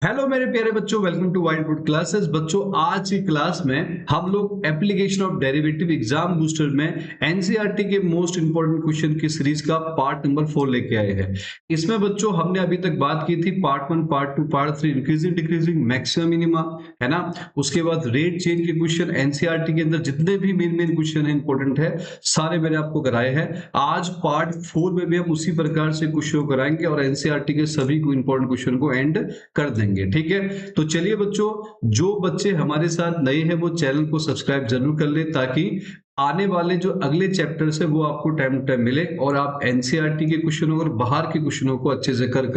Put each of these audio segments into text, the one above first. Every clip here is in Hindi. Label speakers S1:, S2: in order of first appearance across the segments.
S1: हेलो मेरे प्यारे बच्चों, welcome to wild wood classes. बच्चों, आज की क्लास में हम लोग application of derivative exam booster में एनसीईआरटी के मोस्ट इंपोर्टेंट क्वेश्चन की सीरीज का पार्ट नंबर 4 लेके आए हैं। इसमें बच्चों हमने अभी तक बात की थी part 1, part 2, part 3, increasing decreasing maximum minima, है ना। उसके बाद रेट चेंज के क्वेश्चन एनसीईआरटी के अंदर जितने भी मेन क्वेश्चन है इंपॉर्टेंट है सारे मैंने आपको कराए हैं। आज पार्ट 4 में भी हम उसी प्रकार से क्वेश्चन कराएंगे और एनसीईआरटी के सभी को इंपॉर्टेंट क्वेश्चन को एंड कर देंगे। ठीक है, तो चलिए बच्चों, जो बच्चे हमारे साथ नए हैं वो चैनल को सब्सक्राइब जरूर कर ले ताकि आने वाले जो अगले चैप्टर्स है वो आपको टाइम टू टाइम मिले और आप एनसीईआरटी के क्वेश्चनों और बाहर के क्वेश्चनों को अच्छे से कर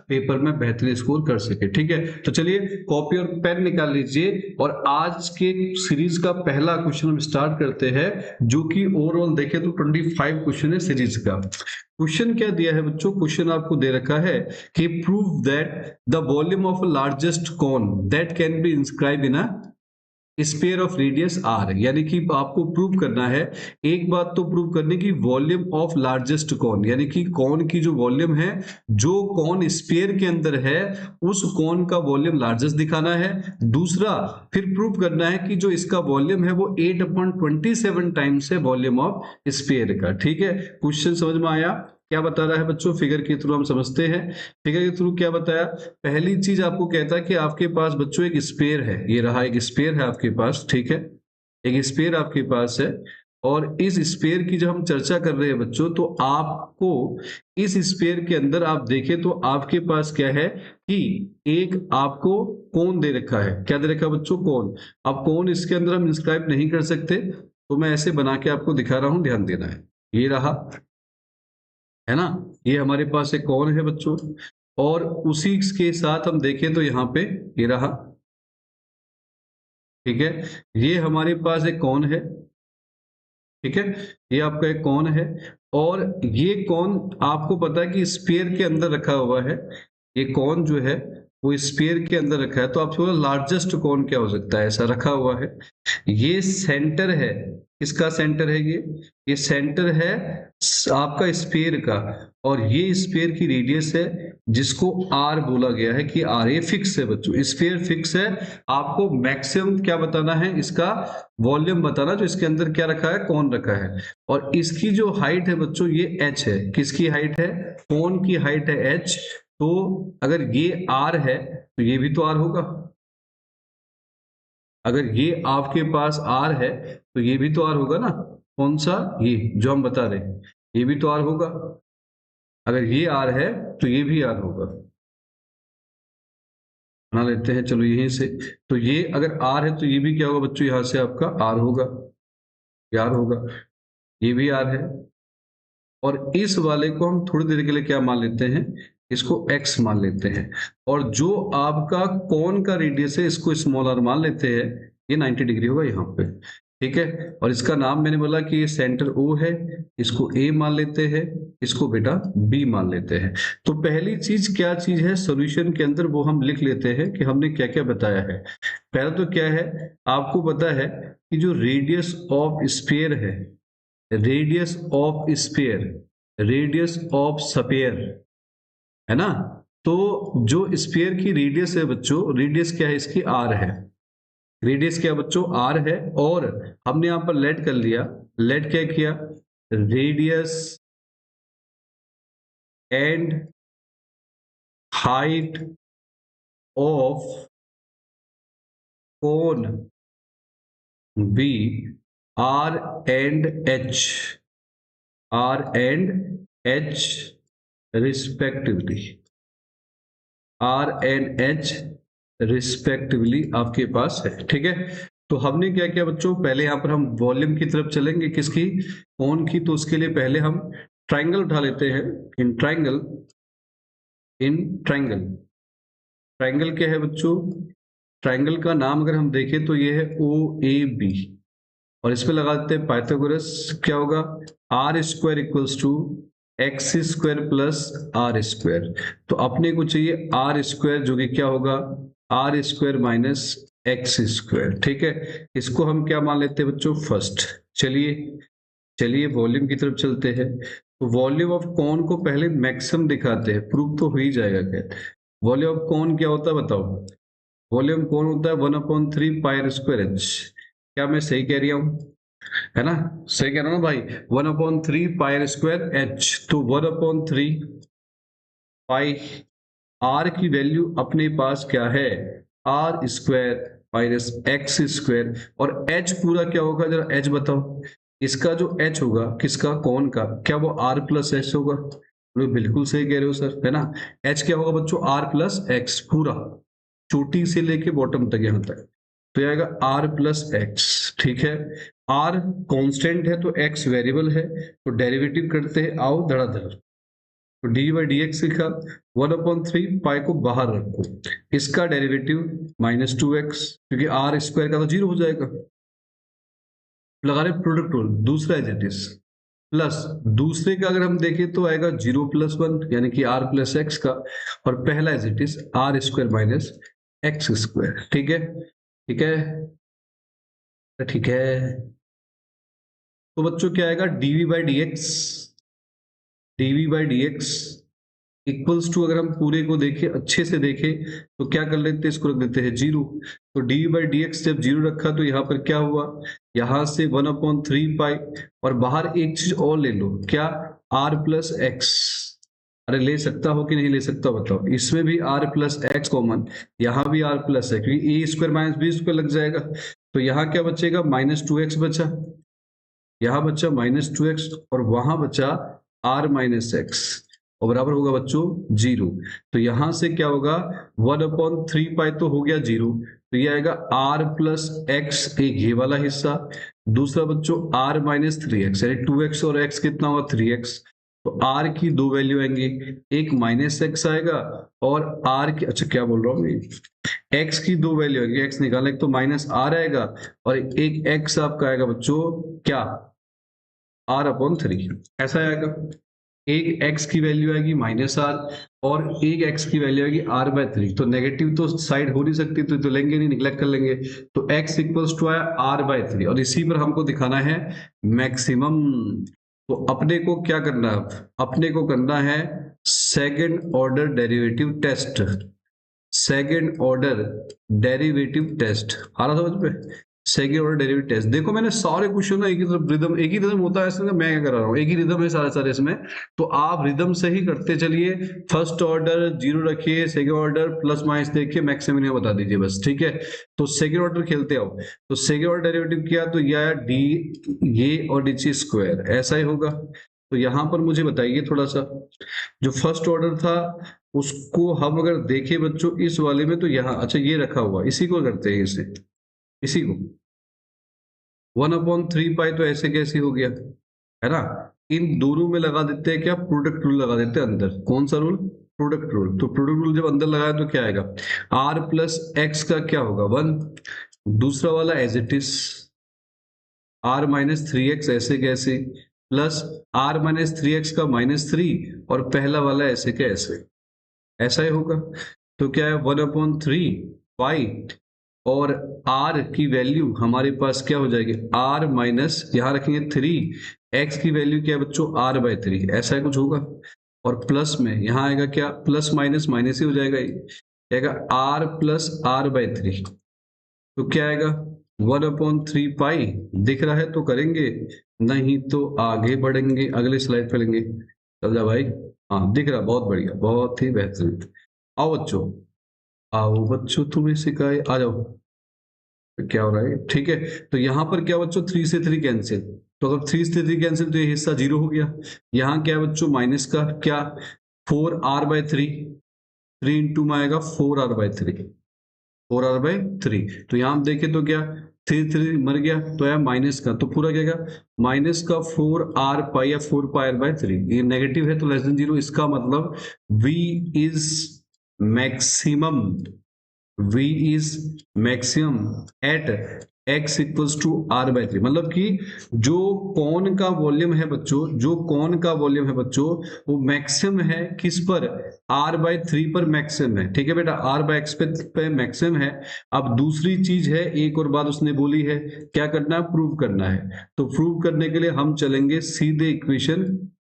S1: पेपर में बेहतरीन स्कोर कर सके। ठीक है, तो चलिए कॉपी और पेन निकाल लीजिए और आज के सीरीज का पहला क्वेश्चन हम स्टार्ट करते हैं, जो कि ओवरऑल देखें तो 25 क्वेश्चन है सीरीज का। क्वेश्चन क्या दिया है बच्चों? क्वेश्चन आपको दे रखा है कि prove that the volume of a largest cone that can be inscribe in a sphere of radius R. यानी कि आपको प्रूव करना है, एक बात तो प्रूव करने की वॉल्यूम ऑफ लार्जेस्ट कॉन, यानी कि कॉन की जो वॉल्यूम है, जो कॉन स्पेयर के अंदर है उस कॉन का वॉल्यूम लार्जेस्ट दिखाना है। दूसरा फिर प्रूव करना है कि जो इसका वॉल्यूम है वो 8/27 टाइम्स है वॉल्यूम ऑफ स्पेयर का। ठीक है, क्वेश्चन समझ में आया? क्या बता रहा है बच्चों? फिगर के थ्रू हम समझते हैं। फिगर के थ्रू क्या बताया? पहली चीज आपको कहता है कि आपके पास बच्चों एक स्पेयर है, ये रहा एक स्पेयर है आपके पास। ठीक है, एक स्पेयर आपके पास है और इस स्पेयर की जब हम चर्चा कर रहे हैं बच्चों, तो आपको इस स्पेयर के अंदर आप देखें तो आपके पास क्या है कि एक आपको कोन दे रखा है। क्या दे रखा है बच्चों? कोन। अब कोन इसके अंदर हम इंस्क्राइब नहीं कर सकते, तो मैं ऐसे बना के आपको दिखा रहा हूं, ध्यान देना है। ये रहा, है ना, ये हमारे पास एक कौन है बच्चों, और उसी के साथ हम देखें तो यहाँ पे ये रहा। ठीक है, ये हमारे पास एक कौन है। ठीक है, ये आपका एक कौन है और ये कौन आपको पता है कि स्फीयर के अंदर रखा हुआ है। ये कौन जो है वो स्फीयर के अंदर रखा है, तो आप थोड़ा लार्जेस्ट कौन क्या हो सकता है, ऐसा रखा हुआ है। ये सेंटर है, किसका सेंटर है? ये सेंटर है आपका स्फीयर का, और ये स्फीयर की रेडियस है जिसको आर बोला गया है कि आर। ये फिक्स है बच्चों, स्फीयर फिक्स है। आपको मैक्सिमम क्या बताना है? इसका वॉल्यूम बताना, जो इसके अंदर क्या रखा है, कौन रखा है। और इसकी जो हाइट है बच्चों ये h है। किसकी हाइट है? कौन की हाइट है h। तो अगर ये r है तो ये भी तो r होगा। अगर ये आपके पास r है तो ये भी तो r होगा ना। कौन सा? ये जो हम बता रहे हैं, ये भी तो r होगा। अगर ये r है तो ये भी r होगा। बना लेते हैं चलो यहीं से। तो ये अगर r है तो ये भी क्या होगा बच्चों? यहां से आपका r होगा, यार होगा। ये भी r है और इस वाले को हम थोड़ी देर के लिए क्या मान लेते हैं? इसको x मान लेते हैं। और जो आपका कौन का रेडियस है इसको स्मॉल r मान लेते हैं। ये 90 डिग्री होगा यहाँ पे। ठीक है, और इसका नाम मैंने बोला कि ये सेंटर O है, इसको A मान लेते हैं, इसको बेटा B मान लेते हैं। तो पहली चीज क्या चीज है सॉल्यूशन के अंदर, वो हम लिख लेते हैं कि हमने क्या क्या बताया है। पहला तो क्या है, आपको पता है कि जो रेडियस ऑफ स्फीयर है, radius of sphere, radius of sphere, है ना। तो जो स्फीयर की रेडियस है बच्चों, रेडियस क्या है इसकी? आर है। रेडियस क्या बच्चों? आर है। और हमने यहां पर लेट कर लिया। लेट क्या किया? Radius and height of cone be R and H, R and H respectively, R and H respectively आपके पास है। ठीक है, तो हमने क्या किया बच्चों? पहले यहां पर हम वॉल्यूम की तरफ चलेंगे, किसकी? कौन की। तो उसके लिए पहले हम ट्राइंगल उठा लेते हैं। In triangle, in triangle, triangle क्या है बच्चों? ट्राइंगल का नाम अगर हम देखें तो ये है ओ ए बी, और इसमें लगा देते हैं पाइथागोरस। क्या होगा? R square equals to X square plus R square. तो अपने को चाहिए आर स्क्वायर, जो कि क्या होगा? R square minus x square. ठीक है, इसको हम क्या मान लेते हैं बच्चों? फर्स्ट। चलिए चलिए वॉल्यूम की तरफ चलते हैं। तो वॉल्यूम ऑफ कौन को पहले मैक्सिमम दिखाते हैं, प्रूफ तो हो ही जाएगा। खैर, वॉल्यूम ऑफ कौन क्या होता है बताओ? वॉल्यूम कौन होता है 1/3 पाई स्क्वायर एच। क्या मैं सही कह रही हूँ? है ना, सही कह रहा हूँ ना भाई। 1/3 पाई स्क्वायर एच, तो 1/3 पाई, आर की वैल्यू अपने पास क्या है, R square minus x square, और एच पूरा क्या होगा जरा एच बताओ। इसका जो एच होगा किसका, कौन का, क्या वो आर प्लस एच होगा? बिल्कुल सही कह रहे हो सर, है ना। एच क्या होगा बच्चों, आर प्लस एक्स पूरा, चोटी से लेके बॉटम तक यहां तक, तो ये आएगा आर प्लस एक्स। ठीक है, आर कांस्टेंट है तो एक्स वेरिएबल है, तो डेरिवेटिव करते हैं, आओ धड़ाधड़। तो डी बाई डी एक्स लिखा, 1/3 पाई को बाहर रखो, इसका डेरिवेटिव -2x, क्योंकि आर स्क्वायर का तो 0 हो जाएगा। लगा रहे प्रोडक्ट रूल, दूसरा एज इट इज, प्लस दूसरे का अगर हम देखें तो आएगा 0+1 यानी कि आर प्लस एक्स का, और पहला as it is R square minus x square. ठीक है, ठीक है, ठीक है। तो बच्चों क्या आएगा, DV by D X, DV by D X equals to, अगर हम पूरे को देखें अच्छे से देखें तो क्या कर लेते हैं, इसको रख देते हैं 0। तो डी बाई डी एक्स जब 0 रखा तो यहाँ पर क्या हुआ, यहां से 1/3 पाई, और बाहर एक चीज और ले लो, क्या, आर प्लस एक्स। अरे ले सकता हो कि नहीं ले सकता बताओ, इसमें भी आर प्लस एक्स कॉमन, यहाँ भी आर प्लस है, क्योंकि ए स्क्वायर माइनस बी स्क्वायर लग जाएगा। तो यहाँ क्या बचेगा, -2x बचा, यहाँ बचा -2x, और वहां बचा आर माइनस एक्स, और बराबर होगा बच्चों 0। तो यहां से क्या होगा, 1/3 पाई तो हो गया 0, तो ये आएगा r प्लस एक्स, एक ये वाला हिस्सा, दूसरा बच्चों r माइनस 3x, यानी 2x और x कितना हुआ 3x। तो r की दो वैल्यू आएंगी, एक -x आएगा, और r की, अच्छा क्या बोल रहा हूँ, x की दो वैल्यू आएगी, x निकालना, एक तो -r आएगा, और एक x आपका आएगा बच्चों क्या, r/3, ऐसा आएगा। एक x की वैल्यू आएगी -r, और एक x की वैल्यू आएगी r/3, तो नेगेटिव तो साइड हो नहीं सकती, तो लेंगे नहीं, निगलेक्ट कर लेंगे। तो x इक्वल्स टू आया r/3, और इसी पर हमको दिखाना है मैक्सिमम। तो अपने को क्या करना है, अपने को करना है second order derivative test, second order derivative test, आ रहा समझ में, सेकेंड ऑर्डर डेरिवेटिव टेस्ट। देखो मैंने सारे क्वेश्चन ना एक ही रिदम होता है इसमें, मैं क्या कर रहा हूँ, एक ही रिदम है सारे सारे इसमें, तो आप रिदम से ही करते चलिए। फर्स्ट ऑर्डर 0 रखिए, सेकेंड ऑर्डर प्लस माइनस देखिए, मैक्सिमम बता दीजिए बस, ठीक है। तो सेकेंड ऑर्डर खेलते आओ, तो सेकेंड ऑर्डर डेरिवेटिव किया तो यह आया डी, ये और डी स्क्वायर, ऐसा ही होगा। तो यहां पर मुझे बताइए थोड़ा सा, जो फर्स्ट ऑर्डर था उसको हम अगर देखें बच्चों इस वाले में, तो यहाँ अच्छा ये रखा हुआ, इसी को करते हैं, इसे, इसी को 1/3 पाई, तो ऐसे कैसे हो गया, है ना। इन दोनों में लगा देते हैं क्या, प्रोडक्ट रूल लगा देते हैं अंदर, कौन सा रूल, प्रोडक्ट रूल। तो प्रोडक्ट रूल जब अंदर लगाया तो क्या आएगा, आर प्लस एक्स का क्या होगा 1, दूसरा वाला एज इट इज r-3x ऐसे कैसे, प्लस r-3x का -3, और पहला वाला ऐसे के ऐसे, ऐसा ही होगा। तो क्या है 1/3 पाई, और r की वैल्यू हमारे पास क्या हो जाएगी, r माइनस, यहां रखेंगे 3, x की वैल्यू क्या है बच्चों r/3, ऐसा ही कुछ होगा। और प्लस में यहां आएगा क्या, प्लस माइनस माइनस ही हो जाएगा, ये आएगा r प्लस r/3, तो क्या आएगा 1/3 पाई, दिख रहा है तो करेंगे, नहीं तो आगे बढ़ेंगे, अगले स्लाइड पे लेंगे। चल जा भाई, हाँ दिख रहा, बहुत बढ़िया, बहुत ही बेहतरीन। आओ बच्चों, आओ बच्चों, तुम्हें सिखाए, आ जाओ। क्या हो रहा है, ठीक है। तो यहां पर क्या बच्चों, 3 से 3 कैंसिल, तो अगर 3 से 3 कैंसिल तो ये हिस्सा 0 हो गया। यहाँ क्या है बच्चों, माइनस का क्या, 4r/3, 3 इंटू में आएगा 4r/3, 4r/3। तो यहां हम देखें तो क्या, 3 3 मर गया, तो है माइनस का, तो पूरा क्या माइनस का 4r पाई या 4πr/3, ये नेगेटिव है तो लेस देन 0, इसका मतलब v is maximum, v is maximum at x equals to r/3, मतलब कि जो कौन का वॉल्यूम है बच्चों, जो कौन का वॉल्यूम है बच्चों, वो मैक्सिमम है किस पर, r/3 पर मैक्सिमम है, ठीक है बेटा, r/x पे मैक्सिमम है। अब दूसरी चीज है, एक और बात उसने बोली है, क्या करना है, प्रूव करना है। तो प्रूव करने के लिए हम चलेंगे सीधे इक्वेशन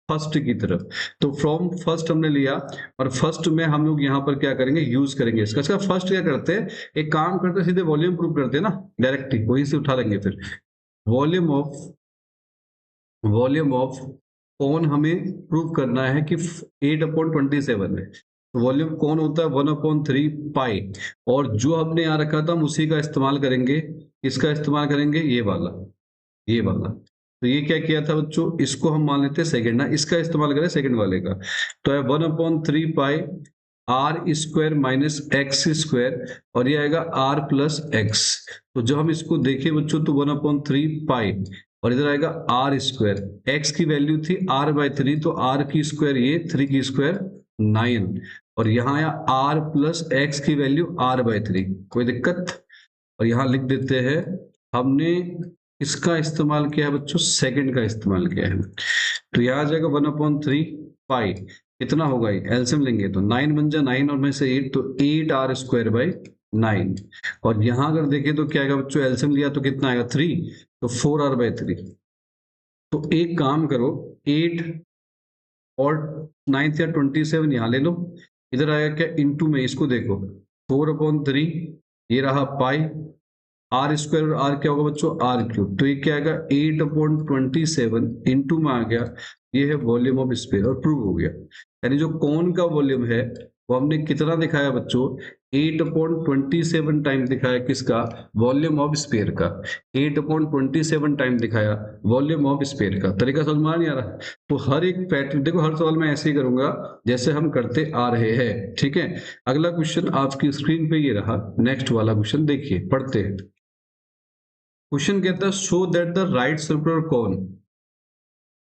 S1: फर्स्ट की तरफ। तो फ्रॉम फर्स्ट हमने लिया और फर्स्ट में हम लोग यहाँ पर क्या करेंगे, यूज करेंगे इसका फर्स्ट क्या करते हैं, एक काम करते हैं, सीधे वॉल्यूम प्रूव करते हैं ना, डायरेक्टली वहीं से उठा लेंगे। फिर वॉल्यूम ऑफ कौन हमें प्रूव करना है कि 8/27 है। तो वॉल्यूम कौन होता है 1/3 पाई, और जो हमने यहाँ रखा था हम उसी का इस्तेमाल करेंगे। इसका इस्तेमाल करेंगे, ये वाला, ये वाला। तो ये क्या किया था बच्चों, इसको हम मान लेते हैं सेकंड ना, इसका इस्तेमाल करें सेकंड वाले का। तो है 1/3 pi are square minus x square, और ये आएगा आर प्लस एक्स। तो जब हम इसको देखें बच्चों तो 1/3 पाई और इधर आएगा आर स्क्वायर, एक्स की वैल्यू थी r/3, तो r की स्क्वायर ये 3 की स्क्वायर 9, और यहाँ आया r प्लस एक्स की वैल्यू r/3। कोई दिक्कत? और यहाँ लिख देते हैं हमने इसका इस्तेमाल किया है बच्चों, सेकंड का इस्तेमाल किया है। तो यहाँ आ जाएगा 1/3 पाई, कितना होगा, एलसीएम लेंगे तो 9 बन जा 9 और में से 8, तो 8r²/9। और यहाँ अगर देखें तो क्या आएगा बच्चों, एलसीएम लिया तो कितना आएगा 3, तो 4r/3। तो एक काम करो, 8 और 9 या 27 यहाँ ले लो, इधर आएगा क्या इंटू में, इसको देखो 4/3, ये रहा पाई, आर स्क्वायर और आर क्या होगा बच्चों, आर क्यूब। तो ये क्या आएगा 8/27 इंटू में आ गया, ये है वॉल्यूम ऑफ स्फीयर, और प्रूव हो गया। यानी जो कौन का वॉल्यूम है वो हमने कितना दिखाया बच्चों, 8/27 टाइम दिखाया, किसका, वॉल्यूम ऑफ स्फीयर का। 8/27 टाइम दिखाया वॉल्यूम ऑफ स्फीयर का। तरीका समझ में नहीं आ रहा? तो हर एक पैटर्न देखो, हर सवाल में ऐसे ही करूंगा जैसे हम करते आ रहे हैं, ठीक है। अगला क्वेश्चन आपकी स्क्रीन पे ये रहा, नेक्स्ट वाला क्वेश्चन देखिए, पढ़ते हैं। क्वेश्चन कहता है show that the right circular cone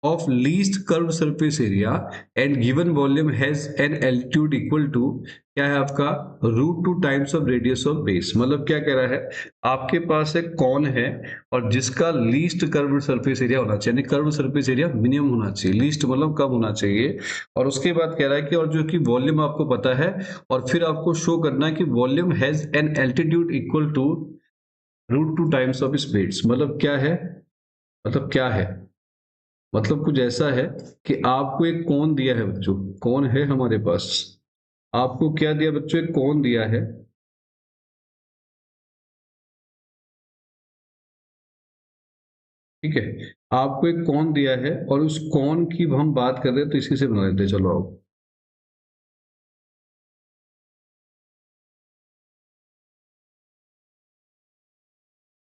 S1: of least curve surface area and given volume has an altitude equal to, क्या है आपका, √2 times of radius of base. मतलब क्या कह रहा है, आपके पास एक कौन है और जिसका लीस्ट कर्व सरफेस एरिया होना चाहिए, यानी कर्व सरफेस एरिया मिनिमम होना चाहिए, लीस्ट मतलब कम होना चाहिए। और उसके बाद कह रहा है कि और जो कि वॉल्यूम आपको पता है, और फिर आपको शो करना है कि volume has an altitude equal to √2 times of space. मतलब क्या है, मतलब क्या है, मतलब कुछ ऐसा है कि आपको एक कोण दिया है बच्चों, कोण है हमारे पास, आपको क्या दिया बच्चों, एक कोण दिया है, ठीक है। आपको एक कोण दिया है और उस कोण की हम बात कर रहे हैं, तो इसी से बना लेते हैं, चलो आओ।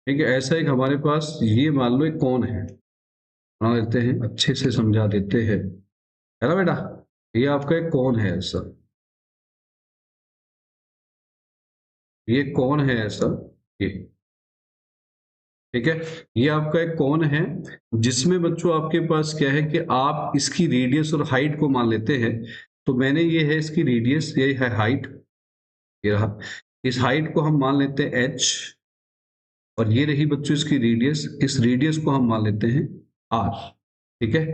S1: ठीक है, ऐसा एक हमारे पास ये मान लो एक कोण है, बना लेते हैं, अच्छे से समझा देते हैं, है ना बेटा। ये आपका एक कोण है ऐसा, ये कौन है ऐसा, ये, ठीक है। ये आपका एक कोण है जिसमें बच्चों आपके पास क्या है कि आप इसकी रेडियस और हाइट को मान लेते हैं। तो मैंने ये है इसकी रेडियस, ये है हाइट, ये रहा, इस हाइट को हम मान लेते हैं h, और ये रही बच्चों इसकी रेडियस, इस रेडियस को हम मान लेते हैं r, ठीक है।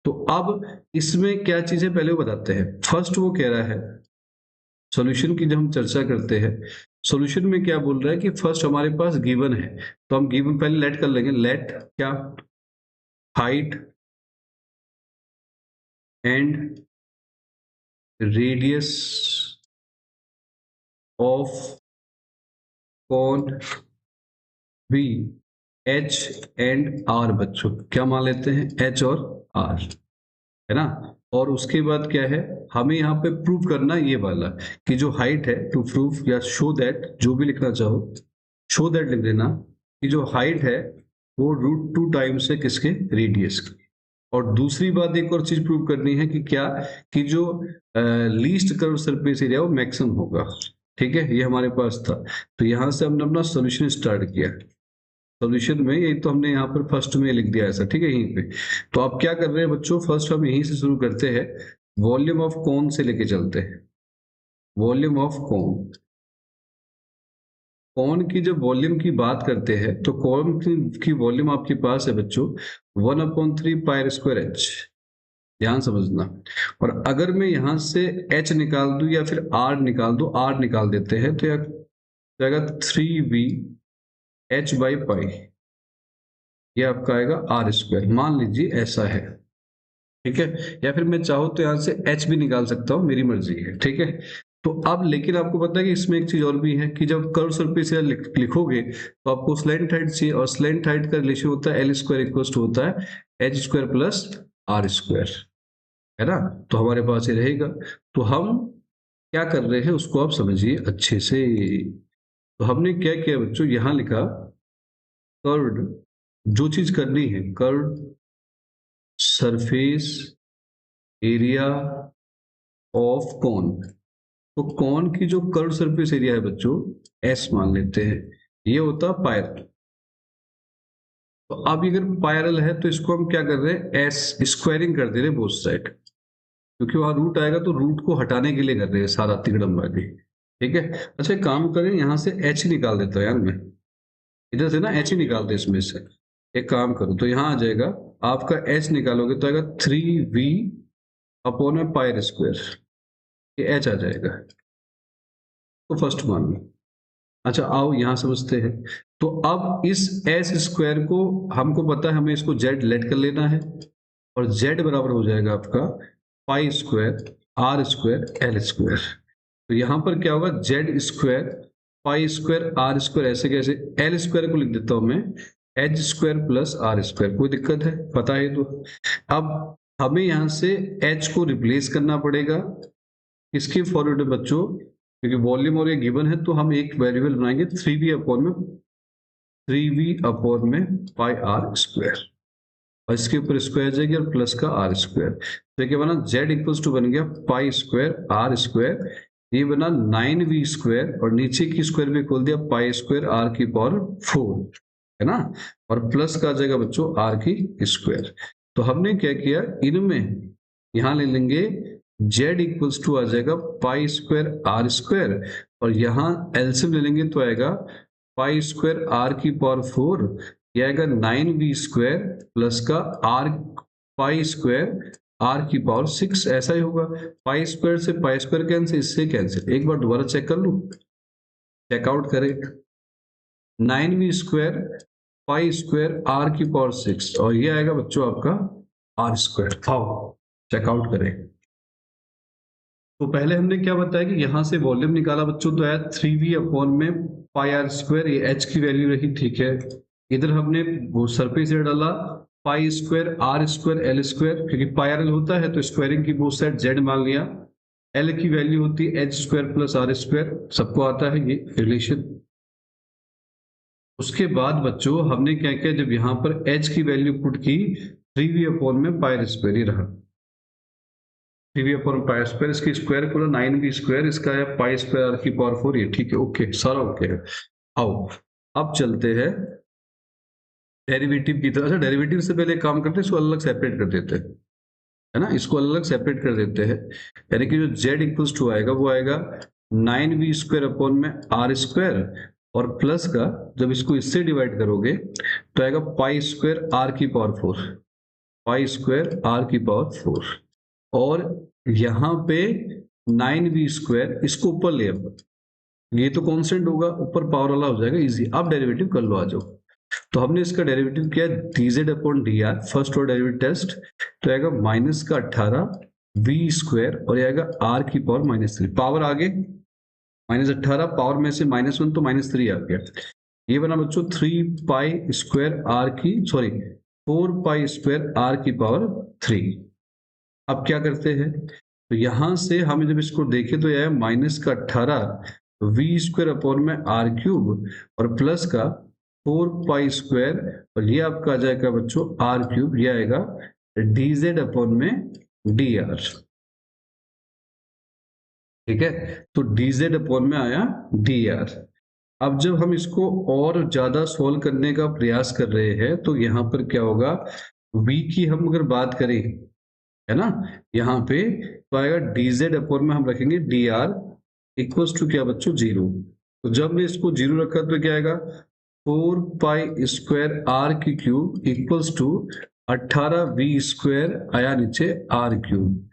S1: तो अब इसमें क्या चीजें पहले वो बताते हैं। फर्स्ट वो कह रहा है, सॉल्यूशन की जब हम चर्चा करते हैं, सॉल्यूशन में क्या बोल रहा है कि फर्स्ट हमारे पास गिवन है, तो हम गिवन पहले लेट कर लेंगे, लेट क्या, height and radius of cone be H and R. बच्चों क्या मान लेते हैं, एच और आर, है ना। और उसके बाद क्या है, हमें यहाँ पे प्रूव करना ये वाला कि जो हाइट है, टू प्रूव या शो दैट, जो भी लिखना चाहो, शो दैट लिख देना कि जो हाइट है वो √2 टाइम्स है किसके, रेडियस की। और दूसरी बात एक और चीज प्रूव करनी है कि क्या, कि जो लीस्ट कर्व सरफेस एरिया वो मैक्सिमम होगा, ठीक है। ये हमारे पास था, तो यहां से हमने अपना सॉल्यूशन स्टार्ट किया। सॉल्यूशन में ये तो हमने यहाँ पर फर्स्ट में लिख दिया ऐसा, ठीक है, यहीं पे। तो आप क्या कर रहे हैं बच्चों, फर्स्ट हम यहीं से शुरू करते हैं, वॉल्यूम ऑफ कोन से लेके चलते हैं। वॉल्यूम ऑफ कोन, कोन की जब वॉल्यूम की बात करते हैं तो कोन की वॉल्यूम आपके पास है बच्चों 1/3 πr²h, ध्यान समझना। और अगर मैं यहां से h निकाल दूं या फिर r निकाल दूं, r निकाल देते हैं, तो यह जाएगा 3v(h/π), ये आपका आएगा r²। मान लीजिए ऐसा है, ठीक है, या फिर मैं चाहूँ तो यहाँ से h भी निकाल सकता हूँ, मेरी मर्जी है, ठीक है। तो अब लेकिन आपको पता है कि इसमें एक चीज और भी है कि जब कर्व सरफेस लिखोगे तो आपको स्लैंट हाइट चाहिए, और स्लैंट हाइट का रिलेशन होता है एल स्क्वायर इक्वल टू होता है H square plus R square, है ना। तो हमारे पास ये रहेगा। तो हम क्या कर रहे हैं उसको आप समझिए अच्छे से। तो हमने क्या किया बच्चों, यहां लिखा कर्व्ड, जो चीज करनी है, curved surface area of cone. तो कॉन की जो कर्व सरफेस एरिया है बच्चों, एस मान लेते हैं, ये होता है पायरल। तो अब अगर पायरल है तो इसको हम क्या कर रहे हैं, एस स्क्वायरिंग कर दे रहे हैं बोथ साइड, क्योंकि वहां रूट आएगा तो रूट को हटाने के लिए कर रहे हैं सारा तिगड़म वाली, ठीक है। अच्छा एक काम करें, यहां से एच निकाल देता हूं यार मैं, इधर से ना एच ही निकाल दे इसमें से। एक काम करो तो यहाँ आ जाएगा आपका एच निकालोगे तो आएगा 3v अपॉन में पायर स्क्वायर, ये एच आ जाएगा। तो फर्स्ट मान लो। अच्छा आओ यहां समझते हैं। तो अब इस एस स्क्वायर को हमको पता है, हमें इसको जेड लेट कर लेना है, और जेड बराबर हो जाएगा आपका pi square R square L square. तो यहां पर क्या होगा, Z square pi square R square, ऐसे कैसे, एल स्क्वायर को लिख देता हूं मैं H square plus R square. कोई दिक्कत है, पता है। तो अब हमें यहां से एच को रिप्लेस करना पड़ेगा किसके फॉरवर्ड में बच्चों, क्योंकि वॉल्यूम और ये गिवन है, तो हम एक वेरिएबल बनाएंगे 3v अपॉन में पाई आर स्क्वायर, और इसके ऊपर स्क्वायर जाएगी और प्लस का आर स्क्वायर। तो क्या बना, जेड इक्वल्स टू बन गया पाई स्क्वायर आर स्क्वायर, ये बना 9v स्क्वायर, और नीचे की स्क्वायर में खोल दिया पाई स्क्वायर आर की पावर 4, है ना, और प्लस का आ जाएगा बच्चों आर की स्क्वायर। तो हमने क्या किया, इनमें यहां ले लेंगे जेड इक्वल्स टू आ जाएगा पाई स्क्वायर आर स्क्वायर, और यहां एलसीएम ले लेंगे तो आएगा पाई स्क्वायर आर की पावर 4, यह आएगा 9v स्क्वायर प्लस का आर पाई स्क्वायर आर की पावर 6, ऐसा ही होगा। पाई स्क्वायर से पाई स्क्वायर कैंसिल, इससे कैंसिल। एक बार दोबारा चेक कर लूं, चेकआउट करें, 9v square pi square are की पावर 6, और ये आएगा बच्चों आपका आर स्क्वायर। आओ चेकआउट करें। तो पहले हमने क्या बताया कि यहां से वॉल्यूम निकाला बच्चों, तो आया 3v अपॉन में पाई आर स्क्वायर, ये h की वैल्यू रही, ठीक है। इधर हमने वो सरफेस एरिया डाला pi square R square L square, क्योंकि पाई आर एल होता है तो स्क्वायरिंग की बोथ साइड जेड मान लिया। एल की वैल्यू होती है H square plus R square, सबको आता है ये रिलेशन। उसके बाद बच्चों हमने क्या किया, जब यहाँ पर h की वैल्यू पुट की 3v अपॉन में पाई स्क्वायर ही रहा, 3v अपॉन पाई स्क्वायर, इसकी स्क्वायर पूरा 9v स्क्वायर, इसका है पाई स्क्वायर आर की पावर 4, ये ठीक है, ओके सारा ओके है। आओ अब चलते हैं डेरिवेटिव की तरह। अच्छा डेरिवेटिव से पहले काम करते हैं, इसको अलग सेपरेट कर देते हैं, है ना, इसको अलग सेपरेट कर देते हैं। यानी कि जो z इक्वल्स टू आएगा वो आएगा 9v स्क्वायर अपॉन में आर स्क्वायर, और प्लस का जब इसको इससे डिवाइड करोगे तो आएगा पाई स्क्वायर आर की पावर 4, पाई स्क्वायर आर की पावर 4, और यहां पे 9v स्क्वायर, इसको ऊपर ले, ये तो कांस्टेंट होगा, ऊपर पावर वाला हो जाएगा, इजी। अब डेरिवेटिव कर लो, आ जाओ। तो हमने इसका डेरिवेटिव किया dz upon dr, first order derivative test, तो आएगा माइनस का 18 v स्क्वायर, और ये आएगा r की पावर -3, पावर आगे -18, पावर में से -1 तो -3 आ गया। ये बना बच्चों 3 पाई स्क्वायर आर की, सॉरी 4 पाई स्क्वायर आर की पावर 3। अब क्या करते हैं, तो यहां से हमें जब इसको देखें तो यह माइनस का 18 वी स्क्वायर अपॉन में आर क्यूब, और प्लस का 4 पाई स्क्वायर, और ये आपका आ जाएगा बच्चों आर क्यूब, ये आएगा dz अपॉन में dr, ठीक है। तो dz अपॉन में आया dr। अब जब हम इसको और ज्यादा सोल्व करने का प्रयास कर रहे हैं तो यहाँ पर क्या होगा, v की हम अगर बात करें, है ना, यहाँ पे तो आएगा dz अपॉन में हम रखेंगे dr इक्वल्स टू क्या बच्चों 0। तो जब हमने इसको 0 रखा तो क्या आएगा 4 पाई स्क्वायर आर की cube equals to 18 v square आया नीचे आर क्यूब।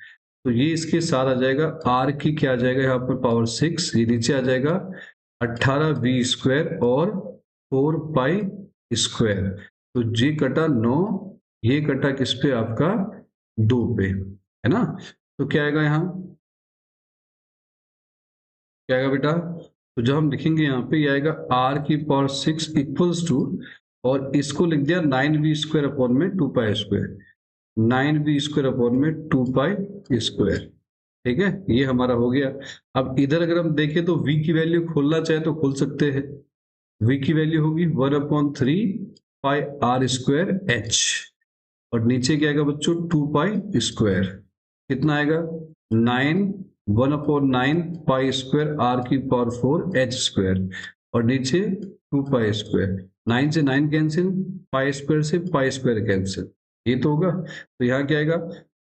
S1: तो ये इसके साथ आ जाएगा, आर की क्या आ जाएगा यहाँ पर पावर 6, ये नीचे आ जाएगा 18 v स्क्वायर और 4 पाई स्क्वायर। तो ये कटा 9, ये कटा किस पे आपका 2 पे, है ना। तो क्या आएगा यहाँ, क्या आएगा बेटा, तो जब हम लिखेंगे यहाँ पे ये आएगा r⁴ इक्वल्स टू, और इसको लिख दिया 9v² अपॉन में 2π², 9v² अपॉन में 2π²। ठीक है, ये हमारा हो गया। अब इधर अगर हम देखें तो v की वैल्यू खोलना चाहे तो खोल सकते हैं। v की वैल्यू होगी 1/3πr²h, और नीचे क्या आएगा बच्चों 2π², कितना आएगा 9, 1/9 π²r⁴h², और नीचे 2π², 9 से 9 कैंसिल, π² से π² कैंसिल, ये तो होगा। तो यहाँ क्या आएगा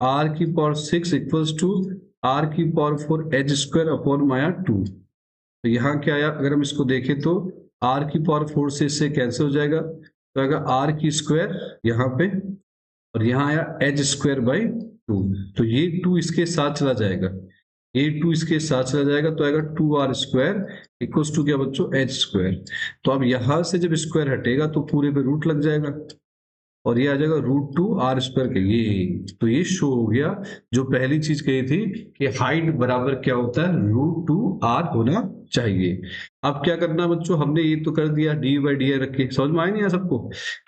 S1: r⁴ equals to r⁴h² upon माया 2। तो यहाँ क्या आया, अगर हम इसको देखें तो r⁴ से इससे कैंसिल हो जाएगा, तो आएगा r² यहाँ पे, और यहाँ आया h²/2। तो ये 2 इसके साथ चला जाएगा, ये 2 इसके साथ चला जाएगा, तो आएगा 2r² इक्वल्स टू क्या बच्चों h²। तो अब यहां से जब स्क्वायर हटेगा तो पूरे पे रूट लग जाएगा, और ये आ जाएगा √2r² के, ये तो ये शो हो गया। जो पहली चीज कही थी कि हाइट बराबर क्या होता है, √2r होना चाहिए। अब क्या करना है बच्चों, हमने ये तो कर दिया dy/dy रख के, समझ में आया नहीं आया सबको।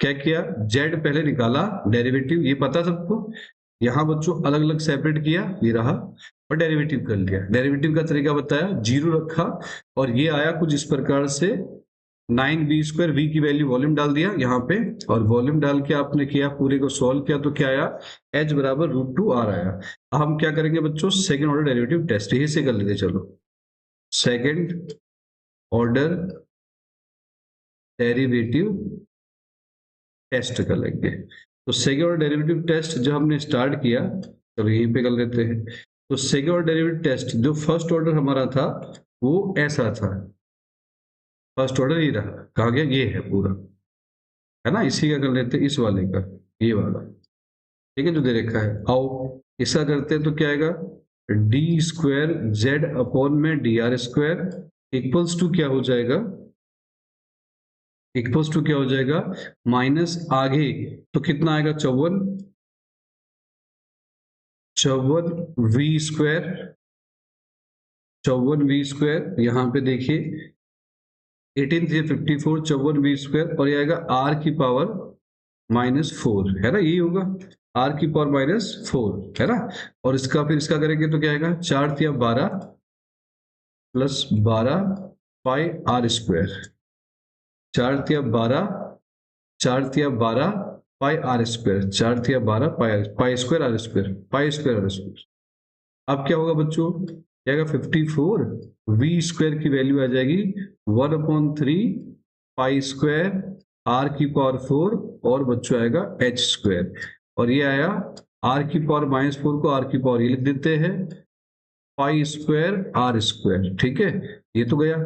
S1: क्या किया, z पहले निकाला डेरिवेटिव, ये पता सबको। यहाँ बच्चों अलग अलग सेपरेट किया, ये रहा, और डेरिवेटिव कर लिया। डेरिवेटिव का तरीका बताया, 0 रखा, और ये आया कुछ इस प्रकार से 9v², v की वैल्यू वॉल्यूम डाल दिया यहाँ पे, और वॉल्यूम डाल के आपने किया, पूरे को सॉल्व किया, तो क्या आया h बराबर √2r आया। अब हम क्या करेंगे बच्चों, सेकेंड ऑर्डर डेरिवेटिव टेस्ट यही से कर लेते, चलो सेकेंड ऑर्डर डेरिवेटिव टेस्ट कर लेंगे। तो सेकेंड ऑर्डर डेरिवेटिव टेस्ट जब हमने स्टार्ट किया, चलो यहीं पे कर लेते हैं। तो सेकेंड ऑर्डर डेरिवेटिव टेस्ट जो फर्स्ट ऑर्डर हमारा था वो ऐसा था, फर्स्ट ऑर्डर ये रहा, कहा गया ये है पूरा, है ना। इसी का कर लेते हैं, इस वाले का, ये वाला, ठीक है, जो दे रखा है। आओ इसका करते हैं, तो क्या आएगा d² अपॉन में dr² इक्वल्स टू क्या हो जाएगा, इक्वल्स टू क्या हो जाएगा, माइनस आगे तो कितना आएगा 54v², यहाँ पे देखिए 18 से 54, 54v², और ये आएगा r⁴ है ना, यही होगा r⁴ है ना। और इसका फिर इसका करेंगे तो क्या आएगा 4×12 प्लस 12 πr², 4×12 4×12 πr², 4×12 π²r²। अब क्या होगा बच्चों, क्या आएगा 54, v² की वैल्यू आ जाएगी 1/3 π²r⁴, और बच्चों आएगा h², और ये आया r⁴ को r⁴ ये लिख देते हैं π²r², ठीक है, ये तो गया,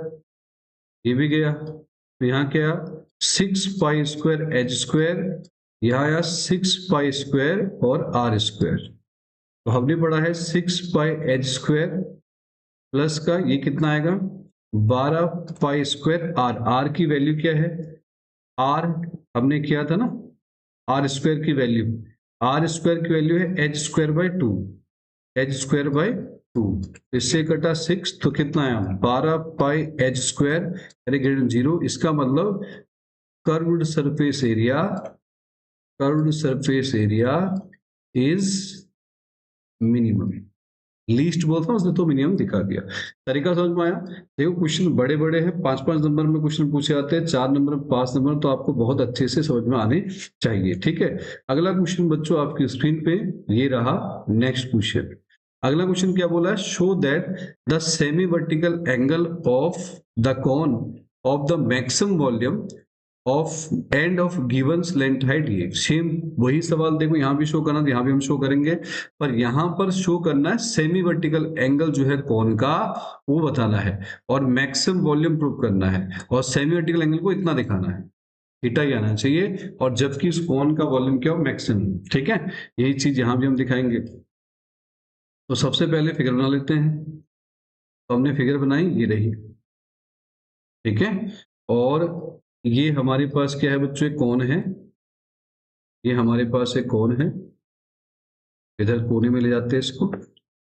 S1: ये भी गया। तो यहाँ क्या 6π²h², यहाँ आया 6π² और r²। तो हमने पढ़ा है 6πh² प्लस का ये कितना आएगा 12π²r, r की वैल्यू क्या है, r हमने किया था ना, r² की वैल्यू, r² की वैल्यू है h²/2, h²/2, इससे कटा 6, तो कितना आया 12πh² यानी ग्रेटर 0। इसका मतलब curved surface area is minimum, least बोलता हूं उसने तो मिनिमम दिखा दिया। तरीका समझ में आया। देखो क्वेश्चन बड़े बड़े हैं, 5-5 नंबर में क्वेश्चन पूछे जाते हैं, 4 नंबर 5 नंबर, तो आपको बहुत अच्छे से समझ में आने चाहिए, ठीक है। अगला क्वेश्चन बच्चों आपकी स्क्रीन पे ये रहा, नेक्स्ट क्वेश्चन। अगला क्वेश्चन क्या बोला है, show that the semi vertical angle of the cone of the maximum volume of end of given length height. ये सेम वही सवाल देखो, यहाँ भी शो करना, यहाँ भी हम शो करेंगे, पर यहाँ पर शो करना है सेमी वर्टिकल एंगल जो है कौन का वो बताना है, और मैक्सिमम वॉल्यूम प्रूव करना है, और सेमी वर्टिकल एंगल को इतना दिखाना है, थीटा ही आना चाहिए, और जबकि इस कौन का वॉल्यूम क्या हो मैक्सिमम, ठीक है। यही चीज यहाँ भी हम दिखाएंगे। तो सबसे पहले फिगर बना लेते हैं। तो हमने फिगर बनाई, ये रही, ठीक है। और ये हमारे पास क्या है बच्चों, एक कोण है, ये हमारे पास एक कोण है, इधर कोने में ले जाते हैं इसको,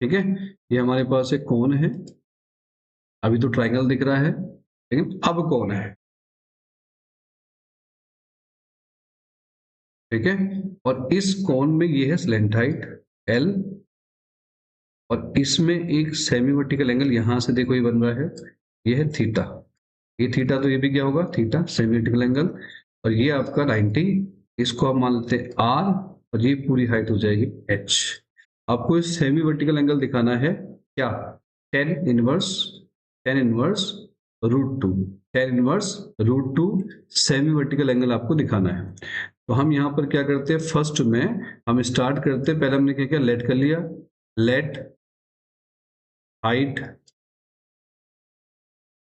S1: ठीक है। ये हमारे पास एक कोण है, अभी तो ट्रायंगल दिख रहा है लेकिन अब कोण है, ठीक है। और इस कोण में ये है स्लेंट हाइट L, और इसमें एक सेमी वर्टिकल एंगल यहां से देखो ये बन रहा है, ये है थीटा। ये थीटा तो ये भी क्या होगा, थीटा, सेमी वर्टिकल एंगल। और ये आपका 90, इसको हम मान लेते हैं R, और ये पूरी हाइट हो जाएगी H। आपको इस सेमी वर्टिकल एंगल दिखाना है क्या, tan inverse √2, tan inverse √2 semi vertical angle आपको दिखाना है। तो हम यहाँ पर क्या करते हैं, फर्स्ट में हम स्टार्ट करते हैं, पहले हमने क्या किया, लेट कर लिया, let height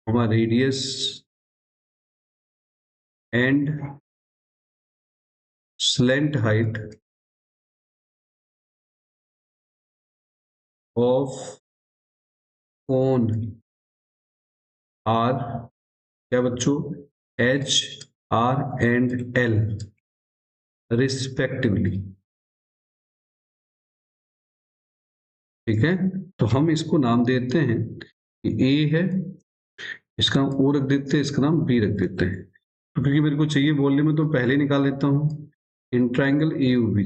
S1: radius and slant height of cone R, क्या बच्चों, H, R and L respectively, ठीक है। तो हम इसको नाम देते हैं कि A है, इसका नाम O रख देते हैं, इसका नाम B रख देते हैं। तो क्योंकि मेरे को चाहिए बोलने में तो पहले निकाल लेता हूँ, इन ट्राइंगल AUB।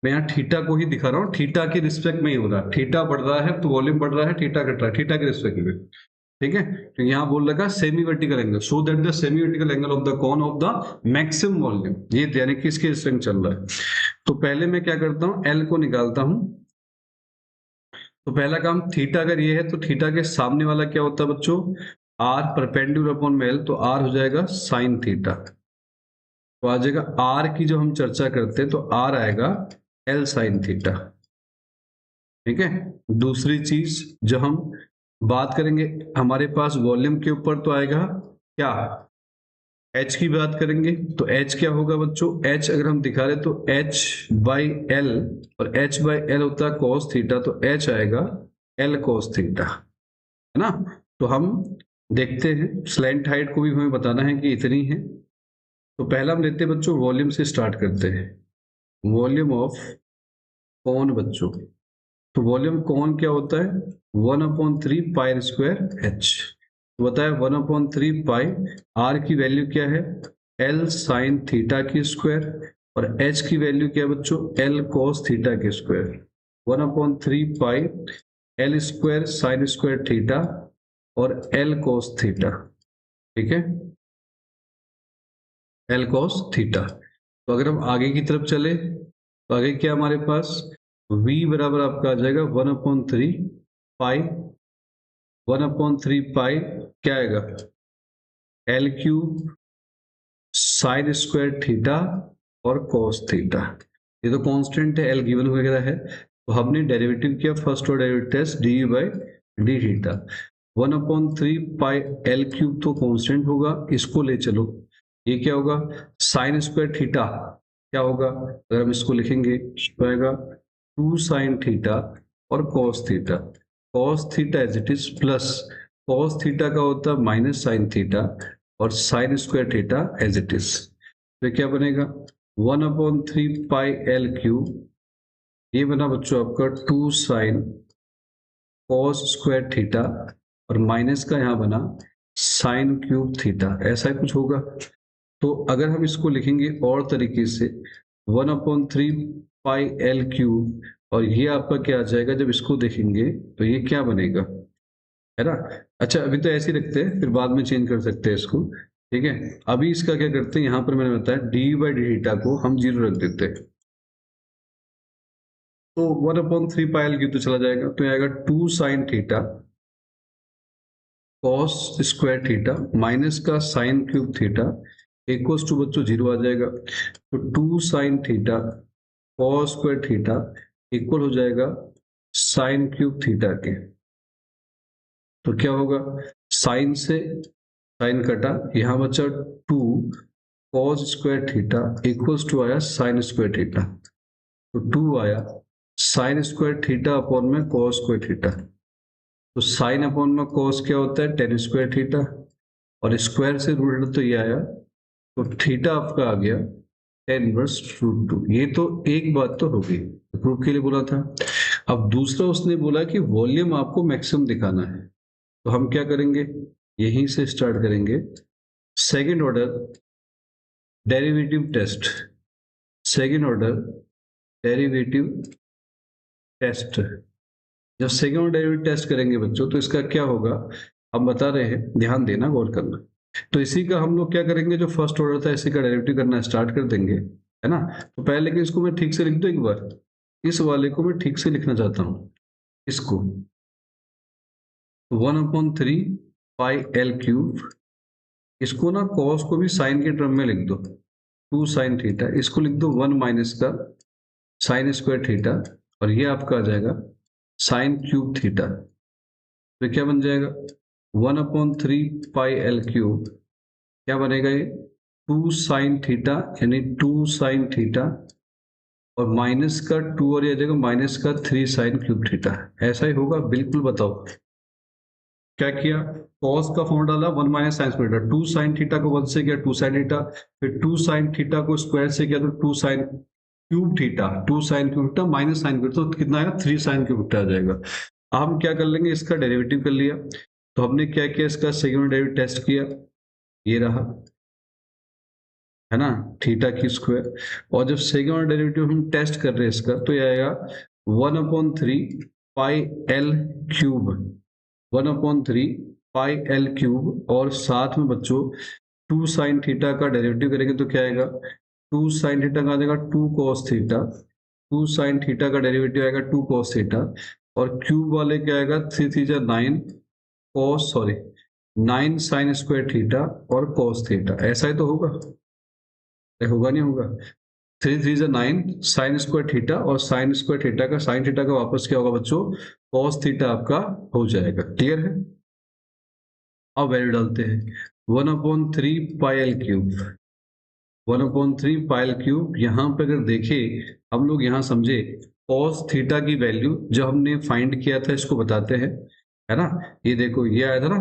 S1: मैं यहाँ थीटा को ही दिखा रहा हूँ, थीटा के रिस्पेक्ट में ही हो रहा है, थीटा बढ़ रहा है तो वॉल्यूम बढ़ रहा है, थीटा घट रहा है, थीटा के रिस्पेक्ट में, ठीक है। तो यहाँ बोल रखा semi vertical angle, so that the semi vertical angle of the cone of the maximum volume, ये यानी कि इसके रिस्पेक्ट चल रहा है। तो पहले मैं क्या करता हूँ, L को निकालता हूँ। तो पहला काम, थीटा अगर ये है तो थीटा के सामने वाला क्या होता है बच्चों, R परपेंडिकुलर अपॉन में L, तो R हो जाएगा साइन थीटा। तो आ जाएगा R की जो हम चर्चा करते हैं तो R आएगा L साइन थीटा, ठीक है। दूसरी चीज जो हम बात करेंगे, हमारे पास वॉल्यूम के ऊपर तो आएगा क्या, H की बात करेंगे तो H क्या होगा बच्चों, H अगर हम दिखा रहे तो H बाई L, और H बाई L होता है cos थीटा, तो H आएगा L cos थीटा, है ना। तो हम देखते हैं, स्लैंट हाइट को भी हमें बताना है कि इतनी है। तो पहला हम लेते हैं बच्चों, वॉल्यूम से स्टार्ट करते हैं, वॉल्यूम ऑफ कोन बच्चों। तो वॉल्यूम कोन क्या होता है, 1/3 पाई स्क्वायर H। तो बताया 1/3 पाई, R की वैल्यू क्या है, L साइन थीटा की स्क्वायर, और H की वैल्यू क्या है बच्चों, L cos थीटा की स्क्वायर। 1/3 पाई L square sine square theta और L cos थीटा, ठीक है, L cos थीटा। तो अगर हम आगे की तरफ चले तो आगे क्या हमारे पास, V बराबर आपका आ जाएगा 1/3 पाई, 1/3 पाई क्या आएगा, L cube sign square theta और cos थीटा। ये तो कांस्टेंट है, L गिवन वगैरह है, तो हमने डेरिवेटिव किया, first order derivative D by D theta. 1/3 pi L cube तो कांस्टेंट होगा, इसको ले चलो, ये क्या होगा, साइन स्क्वायर थीटा क्या होगा, अगर हम इसको लिखेंगे तो आएगा 2 साइन थीटा और cos theta, cos theta as it is plus cos theta का होता है माइनस साइन थीटा, और sine square theta as it is. तो क्या बनेगा, 1/3 पाई L क्यूब, ये बना बच्चों आपका 2 साइन cos स्क्वायर थीटा, और माइनस का यहाँ बना साइन क्यूब थीटा, ऐसा ही कुछ होगा। तो अगर हम इसको लिखेंगे और तरीके से, 1/3 पाई L क्यूब, और ये आपका क्या आ जाएगा, जब इसको देखेंगे तो ये क्या बनेगा, है ना। अच्छा अभी तो ऐसे ही रखते हैं, फिर बाद में चेंज कर सकते हैं इसको, ठीक है। अभी इसका क्या करते हैं, यहाँ पर मैंने बताया डी बाई डी थीटा को हम 0 रख देते हैं, तो 1/3 पाई L क्यूब तो चला जाएगा, तो आएगा 2 sine theta cos square theta minus का sine cube theta equals to बच्चों 0 आ जाएगा। तो 2 sine theta cos square theta equal हो जाएगा साइन क्यूब थीटा के। तो क्या होगा, साइन से साइन कटा, यहां बचा 2 cos square theta equals to आया साइन स्क्वायर थीटा, तो 2 आया साइन स्क्वायर थीटा अपॉन में cos स्क्वायर थीटा। तो साइन अपॉन में cos क्या होता है, tan स्क्वायर थीटा, और स्क्वायर से रूट तो ये आया, तो थीटा आपका आ गया tan इनवर्स रूट टू। ये तो एक बात तो हो गई, प्रूफ के लिए बोला था। अब दूसरा उसने बोला कि वॉल्यूम आपको मैक्सिमम दिखाना है, तो हम क्या करेंगे, यहीं से स्टार्ट करेंगे। Second order derivative test, second order derivative test. जब सेकेंड ऑर्डर डेरिवेटिव टेस्ट करेंगे बच्चों, तो इसका क्या होगा हम बता रहे हैं, ध्यान देना, गौर करना। तो इसी का हम लोग क्या करेंगे, जो फर्स्ट ऑर्डर था इसी का डेरिवेटिव करना स्टार्ट कर देंगे, है ना। तो पहले लेकिन इसको मैं ठीक से लिख दूं एक बार, इस वाले को मैं ठीक से लिखना चाहता हूं, इसको 1/3 पाई एल क्यूब, इसको ना कॉस को भी साइन के टर्म में लिख दो, 2 साइन थीटा, इसको लिख दो 1 माइनस का साइन स्क्वायर थीटा, और ये आपका आ जाएगा साइन क्यूब थीटा। तो क्या बन जाएगा 1/3 पाई एल क्यूब, क्या बनेगा ये 2 साइन थीटा, यानी 2 साइन थीटा, और माइनस का 2 और ये आ जाएगा माइनस का 3 साइन क्यूब थीटा। ऐसा ही होगा बिल्कुल, बताओ क्या किया, कॉस का फॉर्मूला डाला 1 minus sign square theta, 2 sine theta को 1 से किया 2 साइन थीटा, फिर 2 साइन थीटा को स्क्वायर से किया तो 2 sign cube theta, 2 sign cube theta minus sine cube, तो कितना आएगा 3 साइन क्यूब थीटा आ जाएगा। अब हम क्या कर लेंगे, इसका डेरिवेटिव कर लिया, तो हमने क्या किया, इसका सेकंड डेरिवेटिव टेस्ट किया, ये रहा, है ना, थीटा की स्क्वायर। और जब सेकंड डेरिवेटिव हम टेस्ट कर रहे हैं इसका, तो ये आएगा 1/3 pi L cube, 1/3 pi L cube, और साथ में बच्चों 2 साइन थीटा का डेरिवेटिव करेंगे तो क्या आएगा, 2 साइन थीटा का आ जाएगा 2 कॉस थीटा, 2 साइन थीटा का डेरिवेटिव आएगा 2 कॉस थीटा, और क्यूब वाले क्या आएगा 3 3 9 cos, sorry 9 sign square theta और कॉस थीटा। ऐसा ही तो होगा, होगा नहीं होगा, 3 3 9 साइन स्क्वायर थीटा, और साइन स्क्वायर थीटा का साइन थीटा का वापस क्या होगा बच्चों, कॉस थीटा आपका हो जाएगा। क्लियर है। अब वैल्यू डालते हैं 1/3 pi L cube, 1/3 pi L cube. यहाँ पे अगर देखे हम लोग, यहाँ समझे कॉस थीटा की वैल्यू जो हमने फाइंड किया था, इसको बताते हैं, है ना। ये देखो ये आया था ना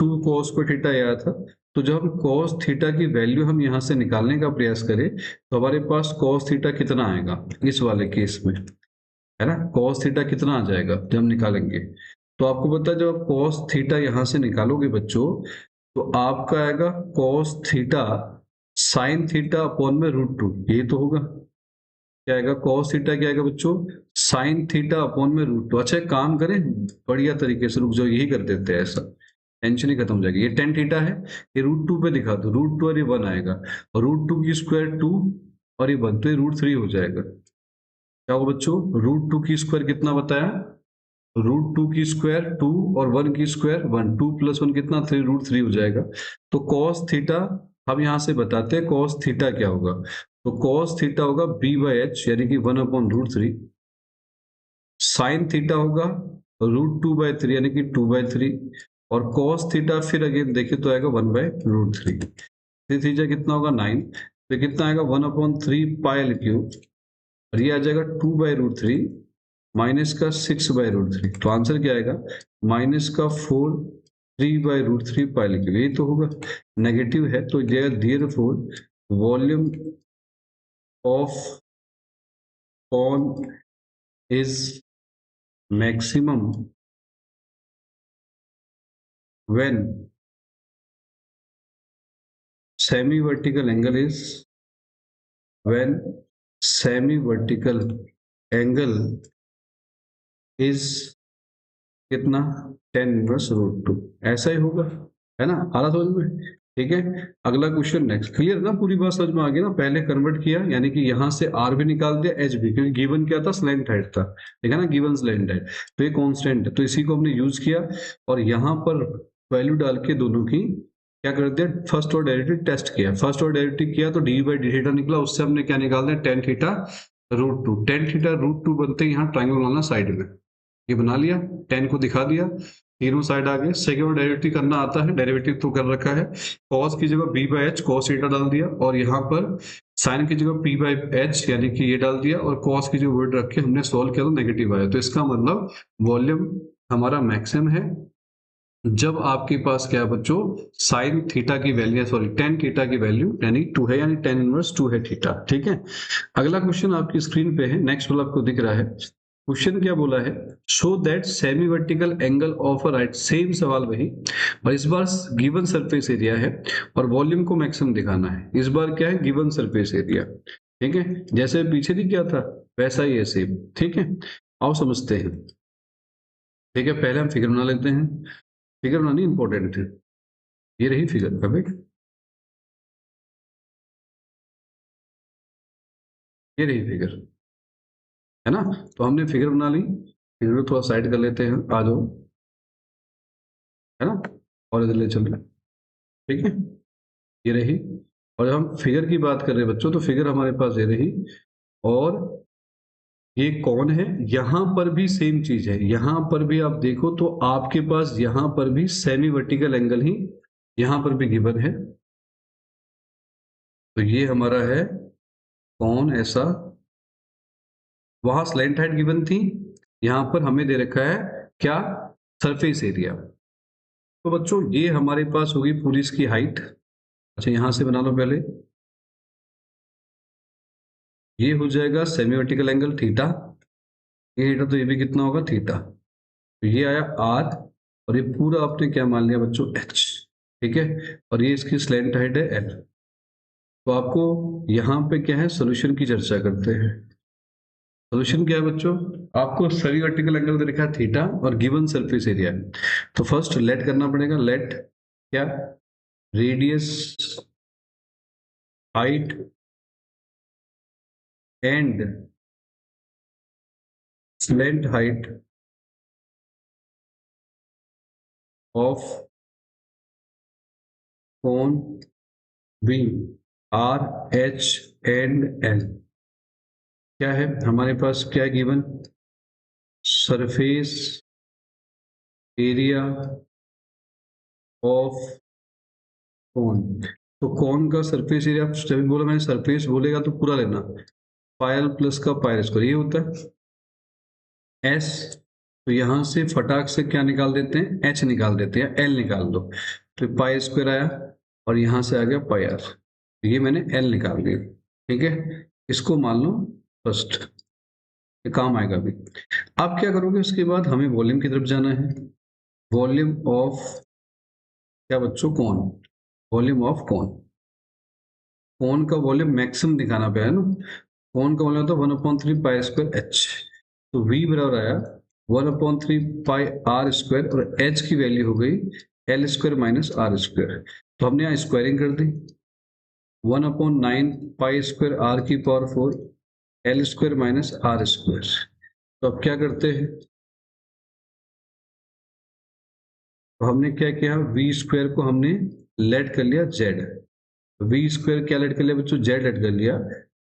S1: 2 कॉस स्क्वायर थीटा आया था, तो जब हम कॉस थीटा की वैल्यू हम यहाँ से निकालने का प्रयास करें, तो हमारे पास कॉस थीटा कितना आएगा इस वाले केस में, है ना, कॉस थीटा कितना आ जाएगा जब हम निकालेंगे। तो आपको पता है जब आप कॉस थीटा यहां से निकालोगे बच्चों, तो आपका आएगा cos theta sine theta upon में √2, ये तो होगा, क्या आएगा कॉस थीटा, क्या आएगा बच्चों साइन थीटा अपॉन में √2। अच्छा एक काम करें, बढ़िया तरीके से रुक जाओ, यही कर देते हैं, ऐसा टेंशन ही खत्म हो जाएगी। ये tan थीटा है, ये √2 पे दिखा दो, √2 और ये 1 आएगा, और √2 की स्क्वायर 2 और ये 1, तो ये √3 हो जाएगा। क्या होगा बच्चों, √2 की स्क्वायर कितना बताया, √2 की स्क्वायर 2 और 1 की स्क्वायर 1, 2 + 1 कितना 3, √3 हो जाएगा। तो कॉस थीटा हम यहां से बताते हैं, कॉस थीटा क्या होगा, तो कॉस थीटा होगा b/h, यानी कि 1/√3, साइन थीटा होगा √2/3 यानी कि 2/3, और कॉस थीटा फिर अगेन देखे तो आएगा 1/√3, 3 3 कितना होगा 9, तो कितना आएगा 1/3 पाई एल क्यूब, और ये आ जाएगा 2/√3 माइनस का 6/√3, तो आंसर क्या आएगा माइनस का 4 3/√3 पाई एल क्यूब। ये तो होगा, नेगेटिव है तो therefore volume of cone is maximum when semi vertical angle is, when semi vertical angle is कितना tan इनवर्स √2, ऐसा ही होगा, है ना, आ रहा समझ में। ठीक है, अगला क्वेश्चन नेक्स्ट। क्लियर ना, पूरी बात समझ में आ गई ना। पहले कन्वर्ट किया, यानी कि यहां से r भी निकाल दिया, h भी, क्योंकि गिवन क्या था स्लैंट हाइट था, ठीक है ना, गिवन स्लैंट हाइट, तो ये कांस्टेंट है, तो इसी को हमने यूज किया, और यहाँ पर वैल्यू डाल के दोनों की क्या कर दिया, फर्स्ट और डेरिवेटिव टेस्ट किया, फर्स्ट और डेरिवेटिव किया तो d/d निकला, उससे हमने क्या निकाल दिया tan थीटा √2, tan थीटा √2 बनते ही यहाँ ट्राइंगल बनाना साइड में, ये बना लिया, tan को दिखा दिया, तीनों साइड आ गए। सेकंड डेरिवेटिव करना आता है, डेरिवेटिव तो कर रखा है, cos की जगह b/h cos थीटा डाल दिया, और यहाँ पर sin की जगह p/h यानी कि ये डाल दिया, और cos की जो वर्ड रख के हमने सॉल्व किया तो नेगेटिव आया, तो इसका मतलब वॉल्यूम हमारा मैक्सिमम है जब आपके पास क्या है बच्चों, साइन थीटा की वैल्यू, सॉरी टेन थीटा की वैल्यू यानी 2 है, यानी टेन इनवर्स 2 है थीटा। ठीक है, अगला क्वेश्चन आपकी स्क्रीन पे है, नेक्स्ट वाला आपको दिख रहा है। क्वेश्चन क्या बोला है, show that semi vertical angle of a right, same सवाल वही, और इस बार गिवन सरफेस एरिया है और वॉल्यूम को मैक्सिमम दिखाना है। इस बार क्या है, गिवन सरफेस एरिया। ठीक है, जैसे पीछे नहीं किया था वैसा ही है सेम। ठीक है, आओ समझते हैं। ठीक है, पहले हम फिगर बना लेते हैं। फिगर बनानी इंपॉर्टेंट है। ये रही फिगर, परफेक्ट, ये रही फिगर, है ना। तो हमने फिगर बना ली, फिगर को थोड़ा साइड कर लेते हैं, आ जाओ, है ना, और इधर ले चलो। ठीक है, ये रही। और जब हम फिगर की बात कर रहे हैं बच्चों, तो फिगर हमारे पास ये रही, और ये कौन है, यहां पर भी सेम चीज है। यहां पर भी आप देखो तो आपके पास यहां पर भी सेमी वर्टिकल एंगल ही यहां पर भी गिवन है। तो ये हमारा है कौन ऐसा, वहां स्लैंट हाइट गिवन थी, यहां पर हमें दे रखा है क्या, सरफेस एरिया। तो बच्चों ये हमारे पास होगी पूरी इसकी हाइट। अच्छा यहां से बना लो पहले, ये हो जाएगा सेमी वर्टिकल एंगल थीटा, ये थीटा, तो ये भी कितना होगा थीटा। तो ये आया आर, और ये पूरा आपने क्या मान लिया बच्चों, एच। ठीक है, और ये इसकी स्लैंट हाइट है एल। तो आपको यहाँ पे क्या है, सोल्यूशन की चर्चा करते हैं। सोल्यूशन क्या है बच्चों, आपको सभी वर्टिकल एंगल दे रखा है थीटा और गिवन सरफेस एरिया है। तो फर्स्ट लेट करना पड़ेगा, लेट क्या, radius, height and slant height of cone be R H and L. क्या है हमारे पास, क्या है गिवन, सरफेस एरिया ऑफ कौन। तो कौन का सरफेस एरिया, जब बोला मैंने सरफेस बोलेगा तो पूरा लेना, पायल प्लस का पायल स्क्वायर, ये होता है एस। तो यहां से फटाक से क्या निकाल देते हैं, एच निकाल देते हैं, एल निकाल दो, तो पाई स्क्वायर आया, और यहां से आ गया पाई आर, तो ये मैंने एल निकाल दिया। ठीक है, इसको मान लो फर्स्ट, ये काम आएगा अभी। आप क्या करोगे, उसके बाद हमें वॉल्यूम की तरफ जाना है। वॉल्यूम ऑफ क्या बच्चों, कौन, वॉल्यूम ऑफ कौन, कौन का वॉल्यूम मैक्सिमम दिखाना पे है ना। कौन का वॉल्यूम होता है 1/3 पाई स्क्वायर एच। तो v बराबर आया 1/3 पाई आर स्क्वायर, और h की वैल्यू हो गई L square minus R square. तो हमने यहाँ स्क्वायरिंग कर दी, 1/9 पाई स्क्वायर आर की power 4 L square minus R square. तो अब क्या करते हैं, तो हमने क्या किया, वी स्क्वायर को हमने लेट कर लिया जेड। वी स्क्वायर क्या लेट कर लिया बच्चों, जेड लेट कर लिया।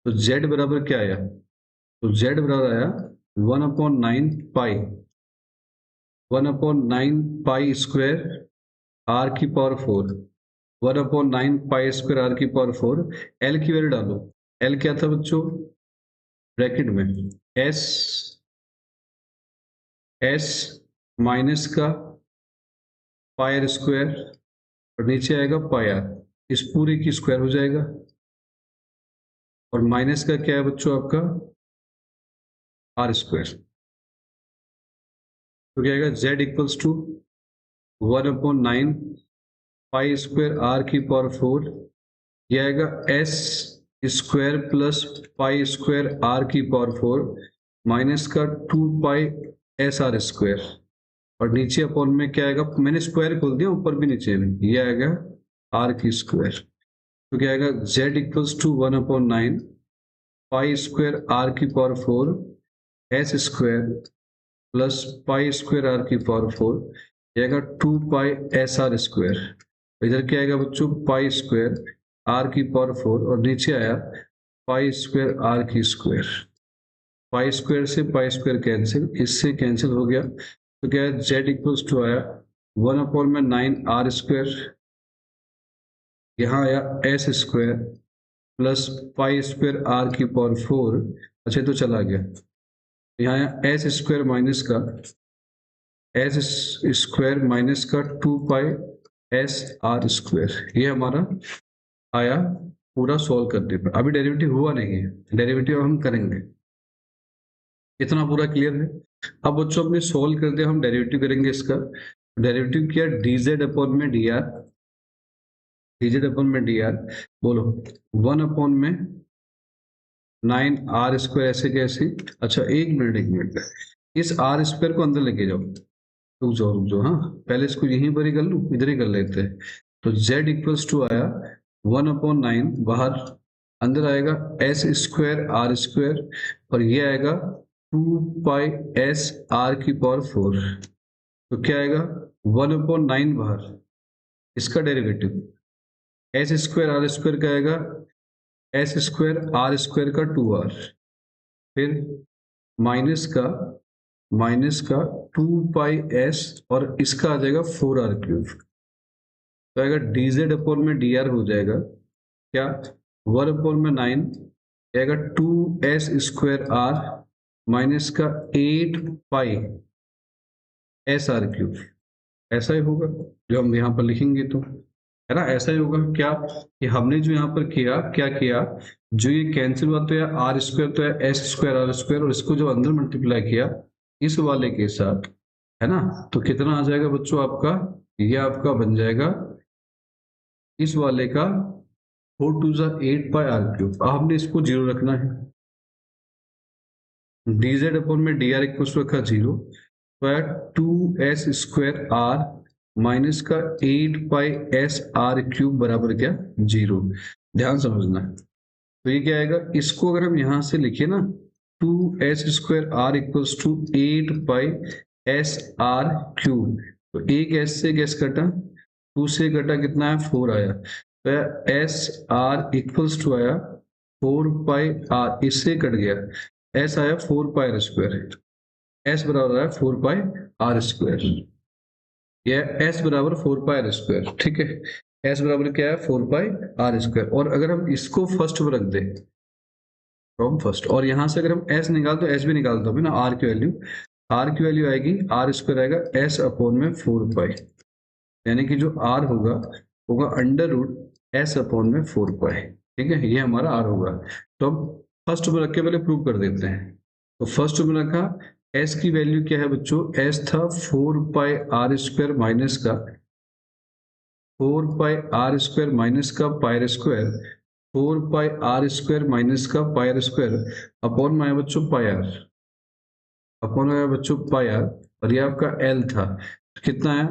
S1: तो जेड बराबर क्या आया, तो जेड बराबर आया 1/9 पाई, 1/9 पाई स्क्वायर आर की पावर 4, 1/9 पाई स्क्वायर आर की पावर 4। एल की वैल्यू डालो, एल क्या था बच्चों, ब्रैकेट में एस, एस माइनस का पायर स्क्वायर, और नीचे आएगा पाई आर, इस पूरे की स्क्वायर हो जाएगा, और माइनस का क्या है बच्चों आपका आर स्क्वायर। तो क्या आएगा, Z equals to 1/9 pi square are की पावर 4, ये आएगा S square plus pi square are की पावर 4 माइनस का 2 पाई एस आर स्क्वायर, और नीचे अपॉन में क्या आएगा, मैंने स्क्वायर खोल दिया ऊपर भी नीचे भी, ये आएगा आर की स्क्वायर। तो क्या आएगा, Z equals to 1/9 pi square are की power 4 s square plus pi square are की पावर 4, आएगा 2 पाई एस आर स्क्वायर। इधर क्या आएगा बच्चों, पाई स्क्वायर आर की पावर 4, और नीचे आया पाई स्क्वायर आर की स्क्वायर। पाई स्क्वायर से पाई स्क्वायर कैंसिल, इससे कैंसिल हो गया। तो क्या है, जेड इक्वल्स टू आया 1/9 आर स्क्वायर, यहाँ आया S square plus pi square are की पावर 4। अच्छा तो चला गया, यहाँ आया एस स्क्वायर माइनस का एस स्क्वायर माइनस का 2 पाई एस आर स्क्वायर, ये हमारा आया पूरा सॉल्व करने पर। अभी डेरिवेटिव हुआ नहीं है, डेरिवेटिव हम करेंगे। इतना पूरा क्लियर है। अब बच्चों अपने सॉल्व कर दिया, हम डेरिवेटिव करेंगे इसका। डेरिवेटिव किया dz अपॉन में dr, dz अपॉन में dr, बोलो 1 अपॉन में 9 r स्क्वायर, ऐसे कैसे। अच्छा एक मिनट, इस r स्क्वायर को अंदर लेके जाओ, रुक जाओ, हाँ पहले इसको यहीं पर ही कर लूँ, इधर ही कर लेते हैं। तो z इक्वल्स टू आया 1/9, बाहर अंदर आएगा एस स्क्वायर आर स्क्वायर, और ये आएगा 2 पाई s r⁴। तो क्या आएगा 1/9 बाहर, इसका derivative S square R square का आएगा एस स्क्वायर आर स्क्वायर का 2r, फिर माइनस का 2 पाई s, और इसका आ जाएगा 4r⁵। तो आएगा dz अपॉन में dr हो जाएगा क्या 1/9 आएगा 2s स्क्वायर r माइनस का 8 पाई s r⁵। ऐसा ही होगा जो हम यहाँ पर लिखेंगे, तो है ना, ऐसा ही होगा। क्या कि हमने जो यहाँ पर किया, क्या किया, जो ये कैंसिल हुआ तो या आर स्क्वायर तो या एस स्क्वायर आर स्क्वायर, और इसको जो अंदर मल्टीप्लाई किया इस वाले के साथ, है ना, तो कितना आ जाएगा बच्चों आपका, ये आपका बन जाएगा इस वाले का 4 × 8 पाई r⁵। अब हमने इसको 0 रखना है, dz अपॉन में dr इक्वल रखा 0, तो आया 2s स्क्वायर r माइनस का 8 पाई s r³ बराबर क्या 0। ध्यान समझना है। तो ये क्या आएगा, इसको अगर हम यहां से लिखे ना 2s square r equals to 8 pi s r³, तो एक s से गैस कटा, 2 से कटा, कितना है 4 आया, तो एस आर इक्वल्स टू आया 4 पाई r, इससे कट गया s आया 4 पाई r², s बराबर आया 4 पाई r², यह s बराबर 4 पाई r², ठीक है। s बराबर क्या है 4 पाई r², और अगर हम इसको फर्स्ट में रख दे फ्रॉम फर्स्ट, और यहां से अगर हम s निकाल तो s भी निकाल दो ना, r की वैल्यू आएगी r² आएगा s अपॉन में 4 पाई, यानी कि जो r होगा √s अपॉन में 4 पाई, ठीक है, ये हमारा r होगा। तो हम फर्स्ट में रख के पहले प्रूव कर देते हैं। तो फर्स्ट में रखा, s की वैल्यू क्या है बच्चों, s था 4 पाई r² माइनस का 4 पाई r² माइनस का पाई², 4 पाई r² माइनस का पाई² अपॉन में आया बच्चों पाई r, अपॉन आया बच्चों पाई r, और ये आपका l था, तो कितना आया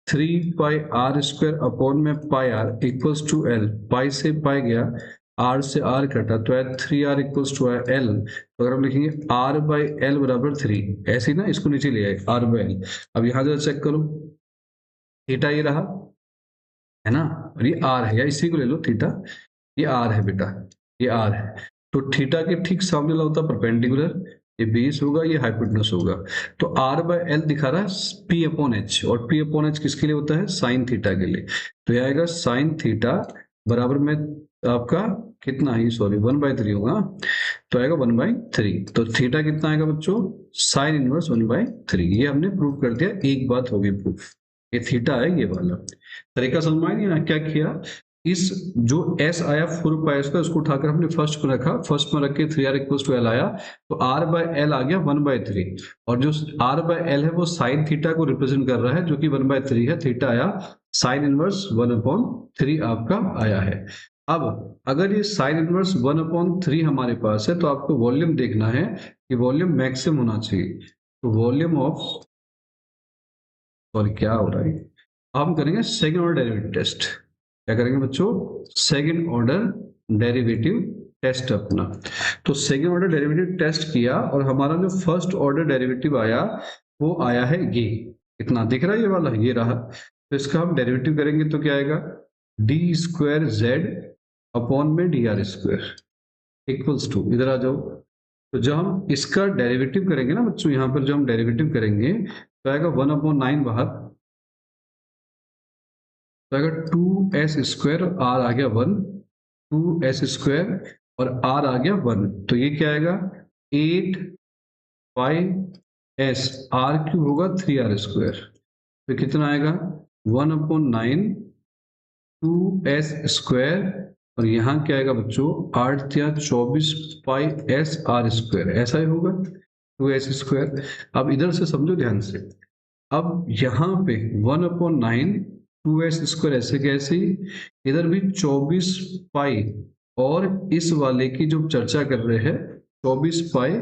S1: 3 पाई r² अपॉन में पाई r इक्वल्स टू l, पाई से पाई गया, r से r कटा, तो आया 3r इक्वल्स टू आया l। तो अगर हम लिखेंगे r/l बराबर 3, ऐसे ही ना, इसको नीचे ले आए r/l। अब यहाँ जरा चेक करो, थीटा ये रहा है ना, और ये r है, या इसी को ले लो थीटा, ये r है बेटा, ये r है। तो थीटा के ठीक सामने वाला होता परपेंडिकुलर, ये बेस होगा, ये हाइपोटेनस होगा। तो r/l दिखा रहा है p/h, और p/h किसके लिए होता है, साइन थीटा के लिए। तो ये आएगा साइन थीटा बराबर में आपका कितना है, सॉरी 1/3 होगा, तो आएगा 1/3। तो थीटा कितना आएगा बच्चों, साइन इनवर्स 1/3। ये हमने प्रूव कर दिया, एक बात होगी प्रूफ, ये थीटा है, ये वाला तरीका समझ में आया। क्या किया, इस जो s आया 4 पाई का, उसको उठाकर हमने फर्स्ट में रखा, फर्स्ट में रख के 3r इक्वल्स टू l आया, तो r/l आ गया 1/3, और जो r/l है वो साइन थीटा को रिप्रेजेंट कर रहा है, जो कि 1/3 है, थीटा आया साइन इनवर्स 1/3 आपका आया है। अब अगर ये साइन इनवर्स 1/3 हमारे पास है, तो आपको वॉल्यूम देखना है कि वॉल्यूम मैक्सिमम होना चाहिए। तो वॉल्यूम ऑफ, और क्या हो रहा है, हम करेंगे सेकेंड ऑर्डर डेरिवेटिव टेस्ट। क्या करेंगे बच्चों, सेकेंड ऑर्डर डेरिवेटिव टेस्ट अपना। तो सेकेंड ऑर्डर डेरिवेटिव टेस्ट किया, और हमारा जो फर्स्ट ऑर्डर डेरिवेटिव आया वो आया है ये, इतना दिख रहा है, ये वाला ये रहा। तो इसका हम डेरिवेटिव करेंगे तो क्या आएगा, d²z अपॉन में dr² इक्वल्स टू, इधर आ जाओ। तो जब हम इसका डेरिवेटिव करेंगे ना बच्चों, यहाँ पर जो हम डेरिवेटिव करेंगे तो आएगा 1/9 बाहर, तो अगर 2s² r आ गया 1, 2s² और r आ गया 1, तो ये क्या आएगा 8 पाई एस आर क्यूब होगा 3r², तो कितना आएगा 1/9 2s², और यहाँ क्या आएगा बच्चों 8 या 24 पाई एस आर स्क्वायर, ऐसा ही होगा 2s²। अब इधर से समझो ध्यान से, अब यहाँ पे 1/9 2s² ऐसे कैसे, इधर भी 24 पाई, और इस वाले की जो चर्चा कर रहे हैं 24 पाई,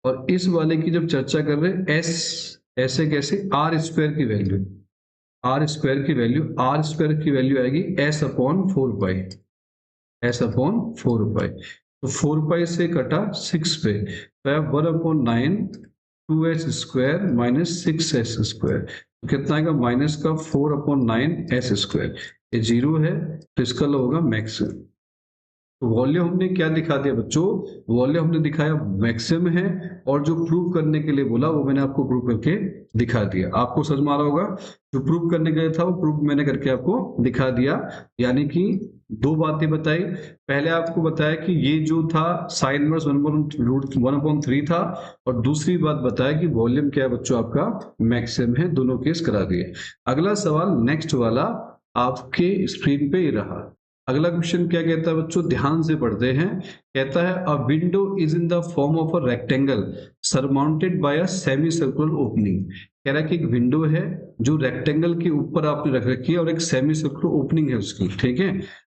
S1: और इस वाले की जब चर्चा कर रहे हैं एस, ऐसे कैसे r² की वैल्यू, r² की वैल्यू, r² की वैल्यू आएगी s/4 पाई, s/4 पाई, तो 4 पाई से कटा 6 पे, तो 1/9 2s² माइनस 6s², तो कितना आएगा माइनस का 4/9s², ये 0 है, तो इसका होगा मैक्सिमम। तो वॉल्यूम हमने क्या दिखा दिया बच्चों, वॉल्यूम हमने दिखाया मैक्सिमम है, और जो प्रूव करने के लिए बोला वो मैंने आपको प्रूव करके दिखा दिया। आपको समझ में आ रहा होगा, जो प्रूव करने के लिए था वो प्रूव मैंने करके आपको दिखा दिया। यानी कि दो बातें बताई, पहले आपको बताया कि ये जो था साइन इनवर्स 1/3 था, और दूसरी बात बताया कि वॉल्यूम क्या है बच्चों आपका मैक्सिमम है, दोनों केस करा दिए। अगला सवाल नेक्स्ट वाला आपके स्क्रीन पे ही रहा। अगला क्वेश्चन क्या कहता है बच्चों, ध्यान से पढ़ते हैं। कहता है अ window is in the form of a rectangle surmounted bye a semi circular opening. कह रहा है कि एक विंडो है जो रेक्टेंगल के ऊपर आपने रख रखी है, और एक सेमी सर्कुलर ओपनिंग है उसकी, ठीक है।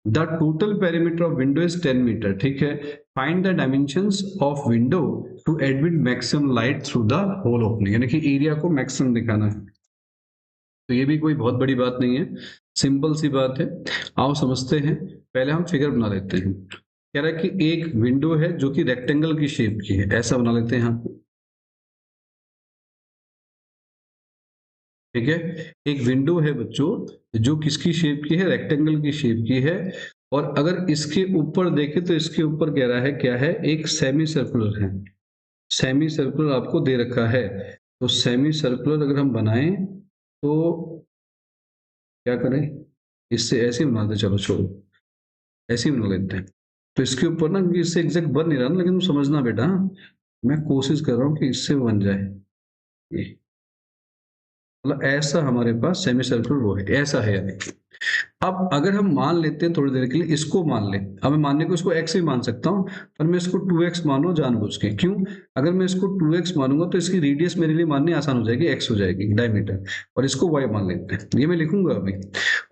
S1: The total perimeter of window is 10 metre, ठीक है। Find the dimensions of window to admit maximum light through the whole opening, यानी कि एरिया को मैक्सिमम दिखाना है। तो ये भी कोई बहुत बड़ी बात नहीं है, सिंपल सी बात है। आओ समझते हैं, पहले हम फिगर बना लेते हैं। कह रहा है कि एक विंडो है जो कि रेक्टेंगल की शेप की है, ऐसा बना लेते हैं यहाँ, ठीक है। एक विंडो है बच्चों जो किसकी शेप की है, रेक्टेंगल की शेप की है, और अगर इसके ऊपर देखें तो इसके ऊपर कह रहा है क्या है, एक सेमी सर्कुलर है, सेमी सर्कुलर आपको दे रखा है। तो सेमी सर्कुलर अगर हम बनाएं तो क्या करें, इससे ऐसे ही बनाते, चलो छोड़ो, ऐसे ही बना लेते हैं। तो इसके ऊपर ना, क्योंकि इससे एग्जैक्ट बन नहीं रहा ना, लेकिन तुम समझना बेटा, मैं कोशिश कर रहा हूँ कि इससे बन जाए ये, मतलब ऐसा हमारे पास सेमी सर्कुलर वो है, ऐसा है यानी। अब अगर हम मान लेते हैं थोड़ी देर के लिए, इसको मान लें, अब मैं मानने को इसको x भी मान सकता हूँ, पर मैं इसको 2x मानो जानबूझ के, क्यों, अगर मैं इसको 2x मानूंगा तो इसकी रेडियस मेरे लिए माननी आसान हो जाएगी, x हो जाएगी डायमीटर, और इसको y मान लेते हैं, ये मैं लिखूंगा अभी।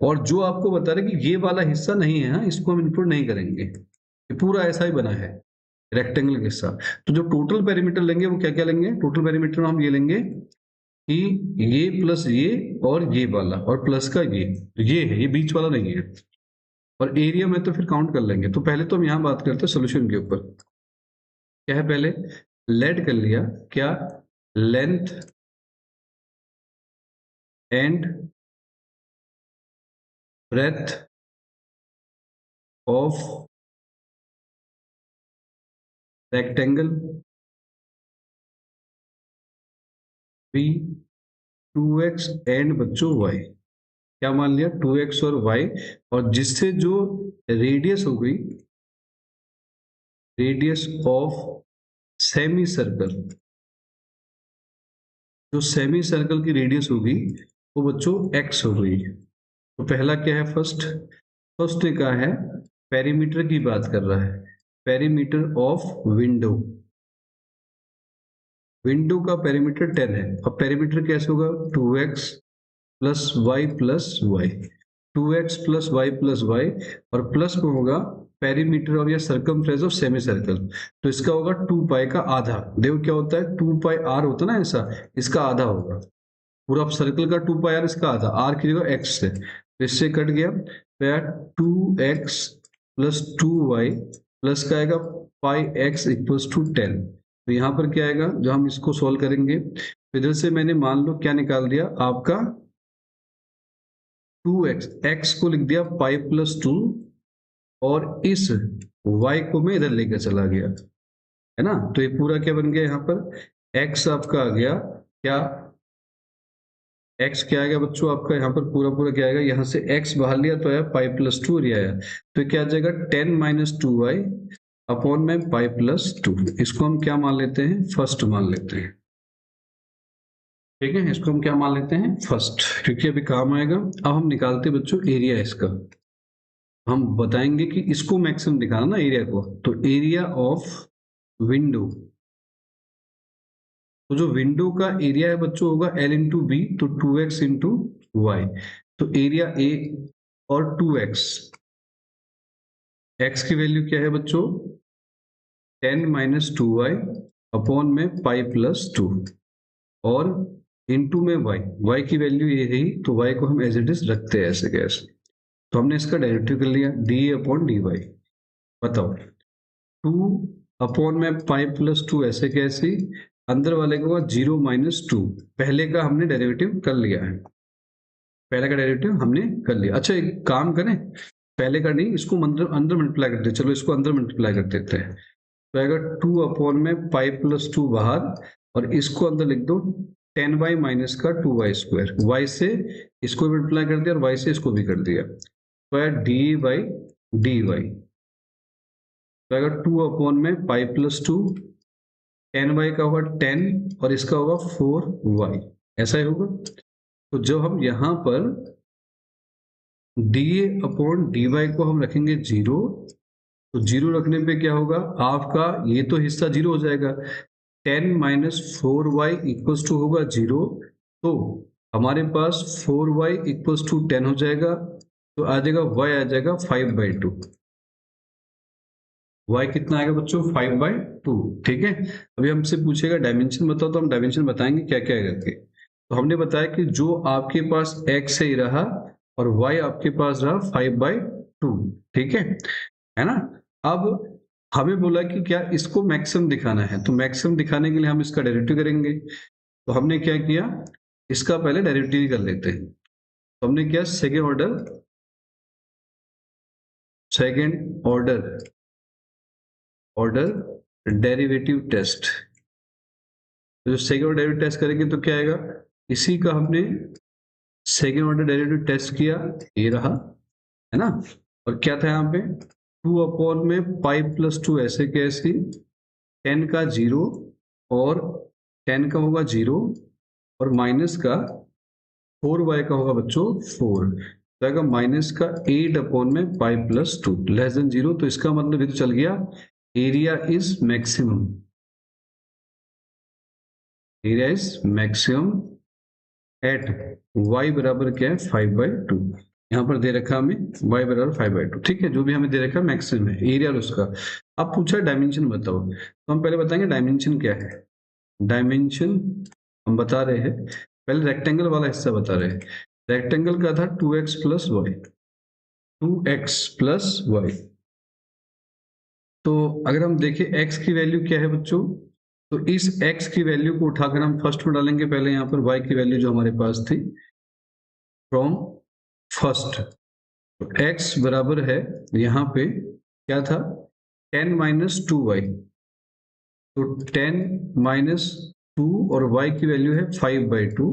S1: और जो आपको बता रहे कि ये वाला हिस्सा नहीं है, हाँ, इसको हम इंक्लूड नहीं करेंगे, ये पूरा ऐसा ही बना है रेक्टेंगल के हिस्सा। तो जो टोटल पेरीमीटर लेंगे वो क्या क्या लेंगे, टोटल पेरीमीटर हम ये लेंगे कि ये प्लस ये और ये वाला, और प्लस का ये है, ये बीच वाला नहीं है। और एरिया में तो फिर काउंट कर लेंगे। तो पहले तो हम यहाँ बात करते हैं सोल्यूशन के ऊपर। क्या है, पहले लेट कर लिया क्या, length and breadth of rectangle be 2x and बच्चों y, क्या मान लिया 2x और y, और जिससे जो रेडियस हो गई, रेडियस ऑफ सेमी सर्कल, जो सेमी सर्कल की रेडियस होगी वो बच्चों x हो गई। तो पहला क्या है, फर्स्ट, फर्स्ट ने कहा है पेरीमीटर की बात कर रहा है, पेरीमीटर ऑफ विंडो, विंडो का पेरीमीटर 10 है। अब पेरीमीटर कैसे होगा, 2x plus Y plus Y, 2x plus Y plus Y, और प्लस में होगा पेरीमीटर और या सर्कमफ्रेंस ऑफ सेमी सर्कल, तो इसका होगा 2 पाई का आधा। देखो क्या होता है, 2 पाई आर होता है ना ऐसा, इसका आधा होगा, पूरा सर्कल का 2 पाई आर, इसका आधा, आर की जगह एक्स से, तो इससे कट गया, तो यार 2x प्लस 2y प्लस का आएगा पाई एक्स इक्वल्स टू 10। तो यहाँ पर क्या आएगा, जो हम इसको सोल्व करेंगे, इधर से मैंने मान लो क्या निकाल दिया आपका 2x, x को लिख दिया पाई प्लस 2, और इस y को मैं इधर लेकर चला गया, है ना। तो ये पूरा क्या बन गया, यहाँ पर x आपका आ गया क्या, x क्या आएगा बच्चों आपका, यहाँ पर पूरा पूरा क्या आएगा, यहाँ से x बाहर लिया तो आया पाई प्लस 2 आया, तो क्या आ जाएगा 10 माइनस 2y अपॉन में पाई प्लस 2, इसको हम क्या मान लेते हैं, फर्स्ट मान लेते हैं। ठीक है, इसको हम क्या मान लेते हैं, फर्स्ट, क्योंकि अभी काम आएगा। अब हम निकालते बच्चों एरिया इसका। हम बताएंगे कि इसको मैक्सिमम दिखाना ना एरिया को, तो एरिया ऑफ विंडो, तो जो विंडो का एरिया है बच्चों होगा L इंटू बी, तो 2x इंटू वाई। तो एरिया A और 2x, x की वैल्यू क्या है बच्चों 10 माइनस 2y अपॉन में पाई प्लस 2, और इंटू में y की वैल्यू ये रही, तो y को हम एज इट इज रखते हैं ऐसे कैसे। तो हमने इसका डेरिवेटिव कर लिया डी अपॉन डी वाई। बताओ 2 अपॉन में पाई प्लस 2 ऐसे कैसे, अंदर वाले को 0 माइनस 2, पहले का हमने डेरिवेटिव कर लिया है, पहले का डेरिवेटिव हमने कर लिया। अच्छा एक काम करें, पहले का नहीं, इसको अंदर मल्टीप्लाई करते हैं, चलो इसको अंदर मल्टीप्लाई कर देते हैं। तो आएगा 2 अपॉन में पाई प्लस 2 बाहर, और इसको अंदर लिख दो 10y माइनस का 2y स्क्वायर, y से इसको मल्टीप्लाई कर दिया और y से इसको भी कर दिया, तो आया डी बाई डी वाई। तो आएगा 2 अपॉन में पाई प्लस 2, 10y का होगा 10 और इसका होगा 4y, ऐसा ही होगा। तो जब हम यहाँ पर डी अपॉन डी वाई को हम रखेंगे 0, तो 0 रखने पे क्या होगा आपका, ये तो हिस्सा 0 हो जाएगा, 10 माइनस 4y इक्वल्स टू होगा 0, तो हमारे पास 4y इक्वल्स टू 10 हो जाएगा, तो आ जाएगा y आ जाएगा 5/2। y कितना आएगा बच्चों 5/2। ठीक है, अभी हमसे पूछेगा डायमेंशन बताओ, तो हम डायमेंशन बताएंगे क्या क्या है करके। तो हमने बताया कि जो आपके पास x ही रहा और y आपके पास रहा 5/2, ठीक है ना। अब हमें बोला कि क्या इसको मैक्सिमम दिखाना है, तो मैक्सिमम दिखाने के लिए हम इसका डेरिवेटिव करेंगे। तो हमने क्या किया, इसका पहले डेरिवेटिव कर लेते हैं। तो हमने किया सेकेंड ऑर्डर डेरिवेटिव टेस्ट। तो जो सेकेंड ऑर्डर डेरिवेटिव टेस्ट करेंगे तो क्या आएगा, इसी का हमने सेकेंड ऑर्डर डेरिवेटिव टेस्ट किया, ये रहा, है ना। और क्या था यहाँ पे 2 अपॉन में पाई प्लस 2 ऐसे कैसे, 10 का 0 और 10 का होगा 0 और माइनस का 4y का होगा बच्चों 4, तो आएगा माइनस का 8 अपॉन में पाई प्लस 2 लेस देन 0। तो इसका मतलब ये तो चल गया area is maximum, area is maximum at y बराबर क्या है 5/2, यहाँ पर दे रखा हमें y बराबर 5/2। ठीक है, जो भी हमें दे रखा है मैक्सिमम है एरिया उसका। अब पूछा डायमेंशन बताओ, तो हम पहले बताएंगे डायमेंशन क्या है। डायमेंशन हम बता रहे हैं, पहले रेक्टेंगल वाला हिस्सा बता रहे हैं। रेक्टेंगल का था 2x plus Y, 2x plus Y. तो अगर हम देखें x की वैल्यू क्या है बच्चों, तो इस x की वैल्यू को उठाकर हम फर्स्ट में डालेंगे, पहले यहाँ पर y की वैल्यू जो हमारे पास थी फ्रॉम फर्स्ट, तो x बराबर है यहाँ पे क्या था 10 माइनस 2y, तो 10 माइनस 2 और y की वैल्यू है 5/2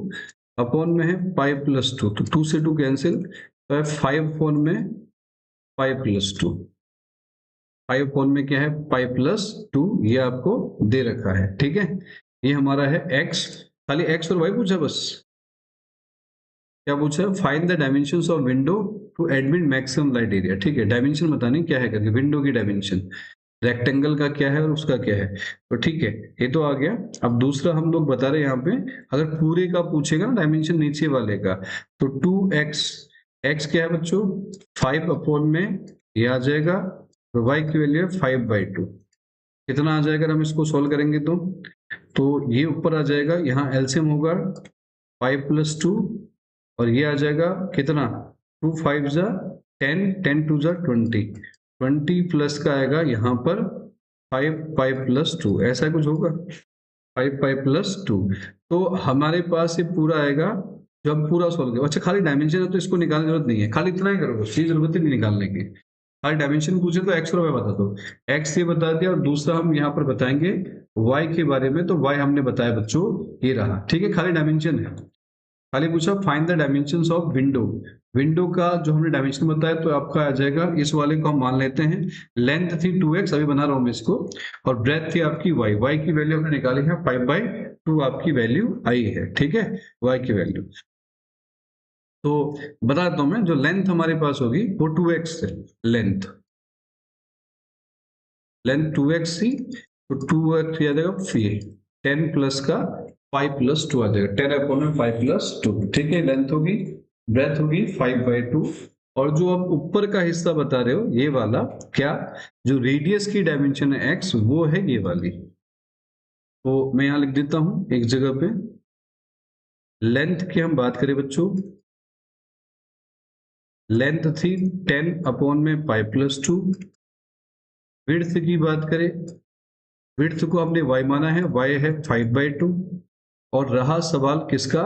S1: अपॉन में है पाई प्लस 2, तो 2 से 2 कैंसिल, तो है 5 अपॉन में पाई प्लस 2, 5 अपॉन में क्या है पाई प्लस 2, ये आपको दे रखा है। ठीक है, ये हमारा है x, खाली x और y पूछा, बस क्या पूछा, find the dimensions of window to admit maximum light area. ठीक है, डायमेंशन बताने क्या है करके, विंडो की डायमेंशन, रेक्टेंगल का क्या है और उसका क्या है। तो ठीक है, ये तो आ गया। अब दूसरा हम लोग बता रहे हैं यहाँ पे, अगर पूरे का पूछेगा ना डायमेंशन नीचे वाले का, तो 2x, x क्या है बच्चों 5 अपॉन में ये आ जाएगा, y की वैल्यू है 5/2, कितना आ जाएगा अगर हम इसको सोल्व करेंगे तो ये ऊपर आ जाएगा, यहाँ एलसीएम होगा 5 प्लस 2 और ये आ जाएगा कितना 2 5 जा 10, 10 2 जा 20, 20 प्लस का आएगा यहाँ पर 5 5 प्लस 2, ऐसा कुछ होगा 5 5 प्लस 2। तो हमारे पास ये पूरा आएगा जो हम पूरा सोल्व करें। अच्छा खाली डायमेंशन है तो इसको निकालने की जरूरत नहीं है, खाली इतना ही करो, इसकी जरूरत ही नहीं निकालने की। खाली डायमेंशन पूछे तो x और y बता दो, x ये बता दिया, और दूसरा हम यहाँ पर बताएंगे y के बारे में, तो y हमने बताया बच्चों ये रहा। ठीक है, खाली डायमेंशन है। खाली पूछा find the dimensions of window, window का जो हमने डायमेंशन बताया तो आपका आ जाएगा, इस वाले को हम मान लेते हैं, लेंथ थी 2x, अभी बना रहा हूं मैं इसको, और ब्रेथ थी आपकी y, y की वैल्यू हमने निकाली है 5/2, 2 आपकी वैल्यू आई है, ठीक है, y की वैल्यू। तो बता देता हूं मैं, जो लेंथ हमारे पास होगी वो 2x है, लेंथ 2x थी, तो 2x आ जाएगा फिर 10 प्लस का 5 प्लस 2 आ जाएगा, 10 अपॉन में 5 प्लस 2, ठीक है। लेंथ होगी, ब्रेथ होगी 5/2, और जो आप ऊपर का हिस्सा बता रहे हो ये वाला, क्या जो रेडियस की डायमेंशन है x, वो है ये वाली। तो मैं यहां लिख देता हूं एक जगह पे, लेंथ की हम बात करें बच्चों, लेंथ थी 10 अपॉन में 5 प्लस 2। विड्थ की बात करें, विड्थ को हमने y माना है, y है 5/2, और रहा सवाल किसका,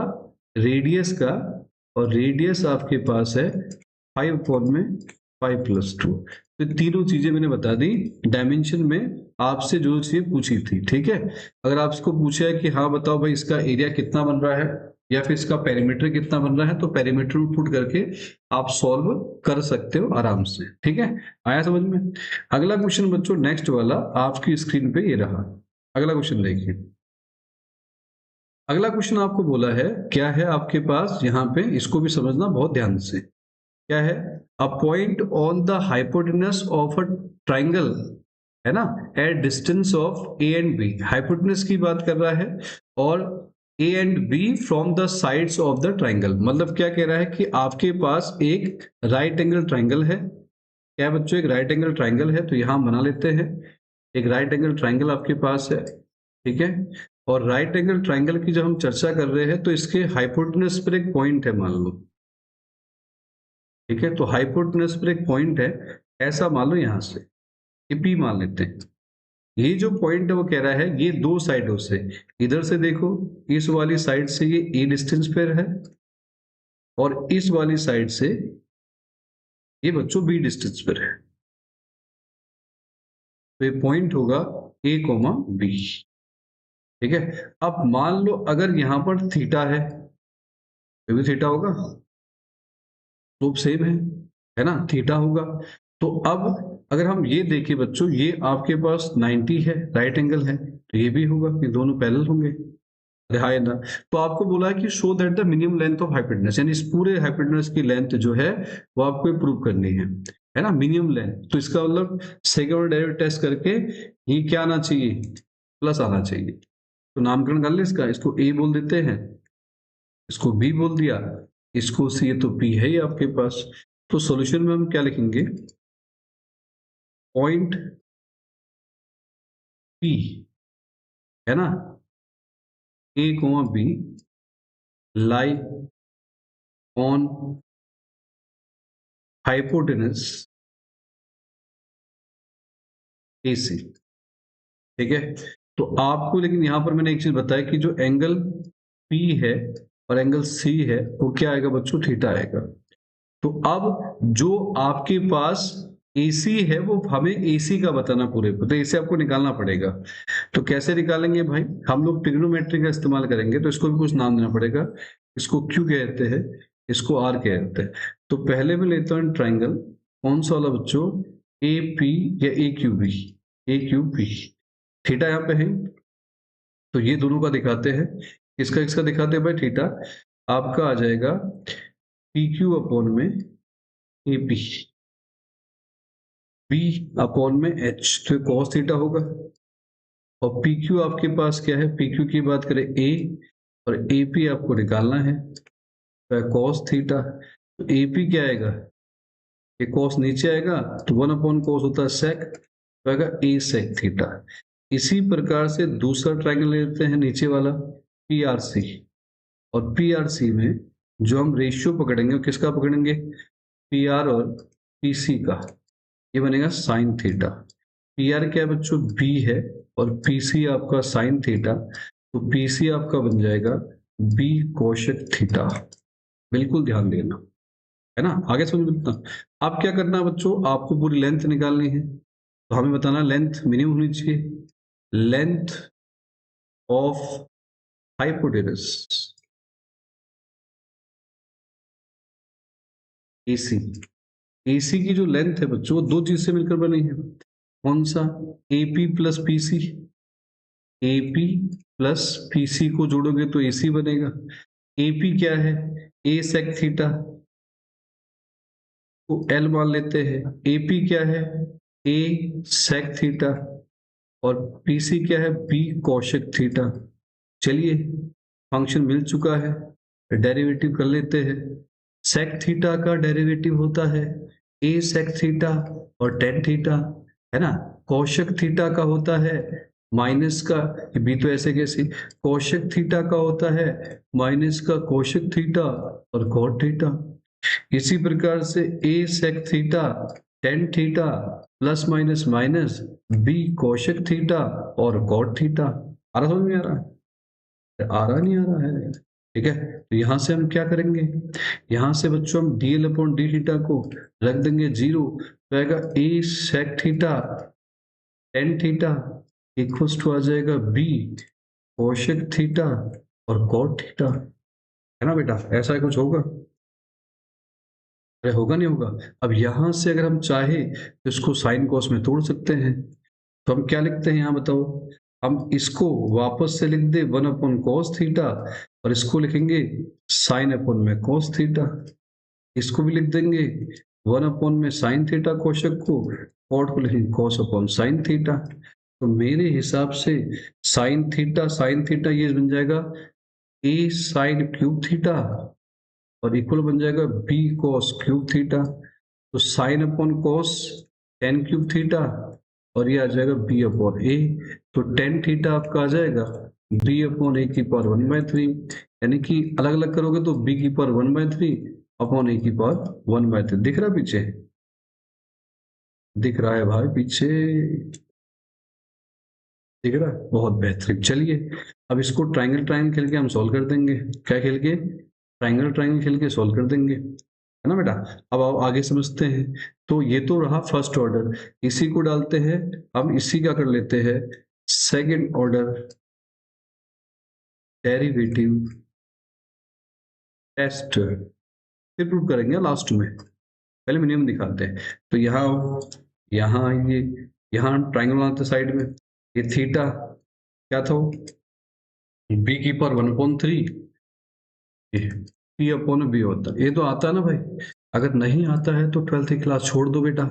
S1: रेडियस का, और रेडियस आपके पास है 5 अपॉन में 5 प्लस 2। तो तीनों चीजें मैंने बता दी डायमेंशन में, आपसे जो चीजें पूछी थी, ठीक है। अगर आपको पूछा है कि हाँ बताओ भाई इसका एरिया कितना बन रहा है या फिर इसका पेरीमीटर कितना बन रहा है, तो पेरीमीटर में पुट करके आप सॉल्व कर सकते हो आराम से, ठीक है। आया समझ में। अगला क्वेश्चन बच्चों, नेक्स्ट वाला आपकी स्क्रीन पे ये रहा। अगला क्वेश्चन देखिए, अगला क्वेश्चन आपको बोला है, क्या है आपके पास यहाँ पे, इसको भी समझना बहुत ध्यान से। क्या है, a point on the hypotenuse of a triangle, है ना, at distance of A and B, hypotenuse की बात कर रहा है, और A and B from the sides of the triangle. मतलब क्या कह रहा है कि आपके पास एक राइट एंगल ट्राइंगल है। क्या है बच्चों, एक राइट एंगल ट्राइंगल है, तो यहां बना लेते हैं, एक राइट एंगल ट्राइंगल आपके पास है, ठीक है। और राइट एंगल ट्राइंगल की जब हम चर्चा कर रहे हैं तो इसके हाइपोटेनस पर एक पॉइंट है मान लो, ठीक है। तो हाइपोटेनस पर एक पॉइंट है, ऐसा मान लो यहां से, ये P मान लेते हैं। ये जो पॉइंट है वो कह रहा है ये दो साइडों से, इधर से देखो, इस वाली साइड से ये ए डिस्टेंस पर है, और इस वाली साइड से ये बच्चों बी डिस्टेंस पर है। तो ये पॉइंट होगा ए कोमा बी, ठीक है। अब मान लो अगर यहां पर थीटा है, तो भी थीटा होगा, स्लोप सेम है ना, थीटा होगा। तो अब अगर हम ये देखें बच्चों, ये आपके पास 90 है, राइट एंगल है, तो ये भी होगा, ये दोनों पैरेलल होंगे। अरे हाँ ना, तो आपको बोला है कि show that the minimum length of hypotenuse, यानी इस पूरे हाइपोटेनस की लेंथ जो है वो आपको प्रूव करनी है ना, मिनिमम लेंथ। तो इसका मतलब सेकंड ऑर्डर डेरिवेटिव टेस्ट करके ये क्या आना चाहिए, प्लस आना चाहिए। तो नामकरण कर ले इसका, इसको ए बोल देते हैं, इसको बी बोल दिया, इसको सी, तो पी है ही आपके पास। तो सॉल्यूशन में हम क्या लिखेंगे, पॉइंट पी, है ना, A comma B lie on hypotenuse A C, ठीक है। तो आपको लेकिन यहां पर मैंने एक चीज बताया कि जो एंगल पी है और एंगल सी है वो क्या आएगा बच्चों, थीटा आएगा। तो अब जो आपके पास AC है वो हमें AC का बताना पूरे को, तो इसे आपको निकालना पड़ेगा। तो कैसे निकालेंगे भाई, हम लोग ट्रिग्नोमेट्री का इस्तेमाल करेंगे, तो इसको भी कुछ नाम देना पड़ेगा। इसको Q कहते हैं, इसको R कहते हैं। तो पहले मैं लेता हूँ ट्राइंगल, कौन सा वाला बच्चों, AP या AQB, AQB, थीटा यहाँ पे है, तो ये दोनों का दिखाते हैं। किसका किसका दिखाते हैं भाई, थीटा आपका आ जाएगा PQ अपॉन में AP, बी अपॉन में H, तो कॉस थीटा होगा। और PQ आपके पास क्या है, PQ की बात करें A, और AP आपको निकालना है, तो कॉस थीटा। तो AP क्या आएगा, ये कॉस नीचे आएगा, तो 1 अपॉन कॉस होता है सेक, तो आएगा A सेक थीटा। इसी प्रकार से दूसरा ट्राइंगल लेते हैं नीचे वाला PRC, और PRC में जो हम रेशियो पकड़ेंगे वो किसका पकड़ेंगे, PR और PC का, ये बनेगा साइन थीटा। PR क्या है बच्चों, B है, और PC आपका साइन थीटा, तो PC आपका बन जाएगा B कोशेक थीटा। बिल्कुल ध्यान देना, है ना, आगे समझ में इतना। अब क्या करना है बच्चों, आपको पूरी लेंथ निकालनी है, तो हमें बताना लेंथ मिनिमम होनी चाहिए, length of hypotenuse AC, AC की जो लेंथ है बच्चों वो दो चीज से मिलकर बनी है, कौन सा, AP plus PC, AP plus PC को जोड़ोगे तो एसी बनेगा। एपी क्या है, ए सेक थीटा को एल मान लेते हैं। एपी क्या है, ए सेक थीटा, और पीसी क्या है, बी कोशेक थीटा। चलिए फंक्शन मिल चुका है, डेरिवेटिव कर लेते हैं। सेक थीटा का डेरिवेटिव होता है ए सेक थीटा और टेन थीटा, है ना। कोशेक थीटा का होता है माइनस का, बी तो ऐसे कैसे, कोशेक थीटा का होता है माइनस का कोशेक थीटा और कॉट थीटा। इसी प्रकार से A sec theta tan theta plus minus minus B cosec theta और कॉट थीटा। आ रहा समझ में, आ रहा है, आ रहा नहीं आ रहा है, ठीक है। तो यहां से हम क्या करेंगे, यहां से बच्चों हम D L upon D theta को रख देंगे जीरो, तो आएगा A sec theta tan theta equals to आ जाएगा बी कोशेक थीटा और कॉट थीटा, है ना बेटा। ऐसा कुछ होगा, अरे होगा नहीं होगा। अब यहां से अगर हम चाहे तो इसको साइन कॉस में तोड़ सकते हैं, तो हम क्या लिखते हैं यहाँ बताओ, हम इसको वापस से लिख दे वन अपॉन कॉस थीटा, और इसको लिखेंगे साइन अपॉन में कॉस थीटा। इसको भी लिख देंगे वन अपॉन में साइन थीटा कोशक को, कॉट को लिखेंगे कॉस अपॉन साइन थीटा। तो मेरे हिसाब से साइन थीटा ये बन जाएगा ए साइन क्यूब थीटा और इक्वल बन जाएगा बी कॉस क्यूब थीटा। तो sine upon cos tan cube theta और ये आ जाएगा बी अपॉन ए। तो टेन थीटा आपका आ जाएगा बी अपॉन ए की पावर 1/3, यानी कि अलग अलग करोगे तो बी की पावर 1/3 अपॉन ए की पावर 1/3। दिख रहा पीछे, दिख रहा है भाई पीछे, दिख रहा है, बहुत बेहतरीन। चलिए अब इसको ट्राइंगल ट्राइंगल खेल के हम सॉल्व कर देंगे। क्या खेल के, ट्राइंगल ट्राइंगल खेल के सॉल्व कर देंगे, है ना बेटा। अब आओ आगे समझते हैं। तो ये तो रहा फर्स्ट ऑर्डर, इसी को डालते हैं हम, इसी का कर लेते हैं सेकंड ऑर्डर डेरिवेटिव टेस्ट, फिर प्रूव करेंगे लास्ट में, पहले मिनिमम दिखाते हैं। तो यहाँ यहाँ ये यहाँ ट्राइंगल बनाते साइड में, ये थीटा क्या था, बी की पावर 1/3 पी अपॉन बी होता है। ये तो आता है ना भाई, अगर नहीं आता है तो 12th की क्लास छोड़ दो बेटा,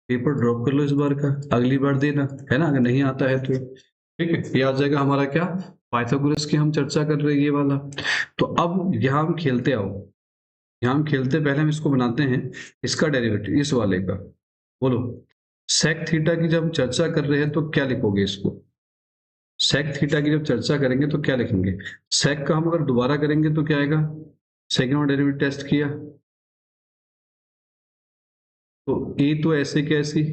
S1: पेपर ड्रॉप कर लो इस बार का, अगली बार देना, है ना। अगर नहीं आता है तो ठीक है, ये आ जाएगा हमारा क्या, पाइथागोरस की हम चर्चा कर रहे हैं ये वाला। तो अब यहाँ हम खेलते आओ, यहाँ हम खेलते, पहले हम इसको बनाते हैं इसका डेरिवेटिव इस वाले का। बोलो सेक थीटा की जब हम चर्चा कर रहे हैं तो क्या लिखोगे इसको, सेक थीटा की जब चर्चा करेंगे तो क्या लिखेंगे, सेक का हम अगर दोबारा करेंगे तो क्या आएगा, सेकंड ऑर्डर डेरिवेटिव टेस्ट किया तो ए तो ऐसे कैसी,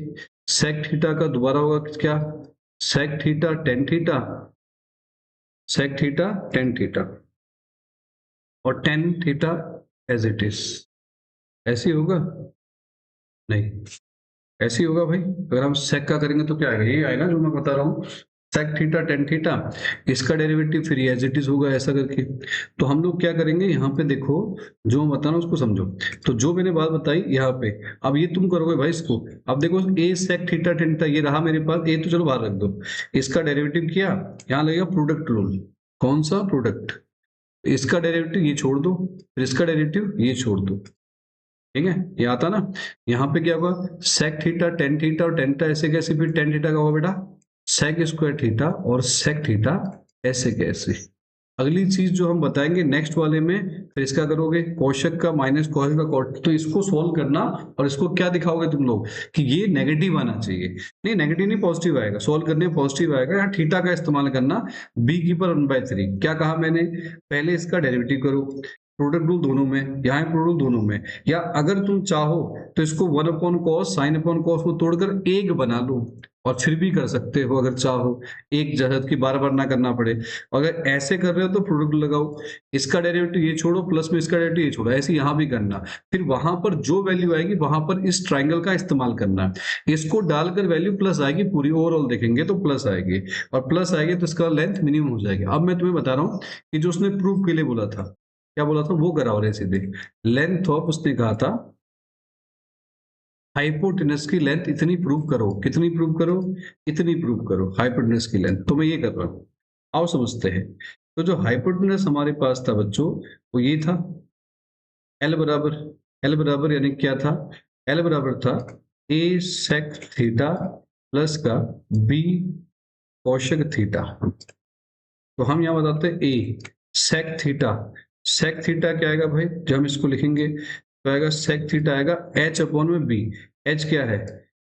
S1: सेक थीटा का दोबारा होगा क्या, sec theta tan theta, sec theta tan theta और tan theta as it is, ऐसे होगा नहीं, ऐसे ही होगा भाई। अगर हम सेक का करेंगे तो क्या आएगा, ये आएगा जो मैं बता रहा हूँ, सेक थीटा टेन थीटा, इसका डेरिवेटिव फिर एज इट इज होगा ऐसा करके। तो हम लोग क्या करेंगे, यहाँ पे देखो जो मैं बता रहा हूँ उसको समझो। तो जो मैंने बात बताई यहाँ पे, अब ये तुम करोगे भाई इसको, अब देखो ए सेक थीटा टेन थीटा ये रहा मेरे पास, ए तो चलो बाहर रख दो, इसका डेरिवेटिव किया, यहाँ लगेगा प्रोडक्ट रूल, कौन सा प्रोडक्ट, इसका डेरिवेटिव ये छोड़ दो, फिर इसका डेरिवेटिव ये छोड़ दो, ठीक है, ये आता ना। यहाँ पे क्या होगा, सेक थीटा टेन थीटा और टेन थीटा ऐसे कैसे, फिर टेन थीटा का होगा बेटा सेक स्क्वायर थीटा और सेक थीटा ऐसे कैसे। अगली चीज जो हम बताएंगे नेक्स्ट वाले में, फिर इसका करोगे कोशक का माइनस कोशक का कॉट, तो इसको सोल्व करना और इसको क्या दिखाओगे तुम लोग कि ये नेगेटिव आना चाहिए, नहीं नेगेटिव नहीं पॉजिटिव आएगा, सोल्व करने पॉजिटिव आएगा। यहाँ थीटा का इस्तेमाल करना, बी की पर 1/3 क्या कहा मैंने, पहले इसका डेरिवेटिव करो, प्रोडक्ट रूल दोनों में, यहाँ प्रोडक्ट रूल दोनों में, या अगर तुम चाहो तो इसको one upon cos sine upon cos को तोड़कर एक बना लो, और फिर भी कर सकते हो अगर चाहो, एक जगह की बार बार ना करना पड़े। अगर ऐसे कर रहे हो तो प्रोडक्ट लगाओ, इसका डेरिवेटिव ये छोड़ो प्लस में इसका डेरिवेटिव ये छोड़ो, ऐसे यहाँ भी करना। फिर वहां पर जो वैल्यू आएगी वहां पर इस ट्राइंगल का इस्तेमाल करना, इसको डालकर वैल्यू प्लस आएगी, पूरी ओवरऑल देखेंगे तो प्लस आएगी, और प्लस आएगी तो इसका लेंथ मिनिमम हो जाएगी। अब मैं तुम्हें बता रहा हूँ कि जो उसने प्रूफ के लिए बोला था, क्या बोला था वो करा, और सीधे लेंथ ऑफ, उसने कहा था हाइपोटेनस की लेंथ इतनी प्रूव करो, कितनी प्रूव करो, इतनी प्रूव करो हाइपोटेनस की लेंथ, तो मैं ये कर रहा हूं। आओ समझते हैं। तो जो हाइपोटेनस हमारे पास था बच्चों, वो ये था एल बराबर, एल बराबर यानी क्या था, एल बराबर था ए सेक थीटा प्लस का बी कोशेक थीटा। तो हम यहाँ बताते हैं ए सेक थीटा, सेक थीटा क्या आएगा भाई, जब हम इसको लिखेंगे तो आएगा सेक थीटा आएगा एच अपॉन में बी। एच क्या है,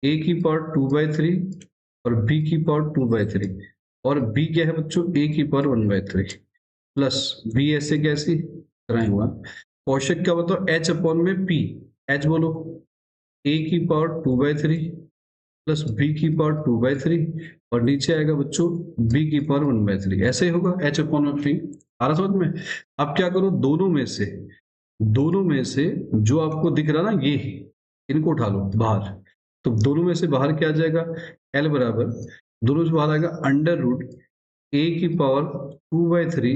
S1: ए की पावर 2/3 और बी की पावर 2/3, और बी क्या है बच्चों, ए की पावर 1/3 प्लस बी ऐसे कैसी तरह हुआ। कोशेक क्या बताओ, एच अपॉन में पी, एच बोलो ए की पावर 2/3 प्लस बी की पावर 2/3 और नीचे आएगा बच्चों बी की पावर 1/3, ऐसे ही होगा एच अपॉन में पी। आ रहा समझ में। अब क्या करो, दोनों में से जो आपको दिख रहा ना, ये इनको उठा लो बाहर। तो दोनों में से बाहर क्या आ जाएगा, एल बराबर, दोनों से बाहर आएगा अंडर रूट ए की पावर 2/3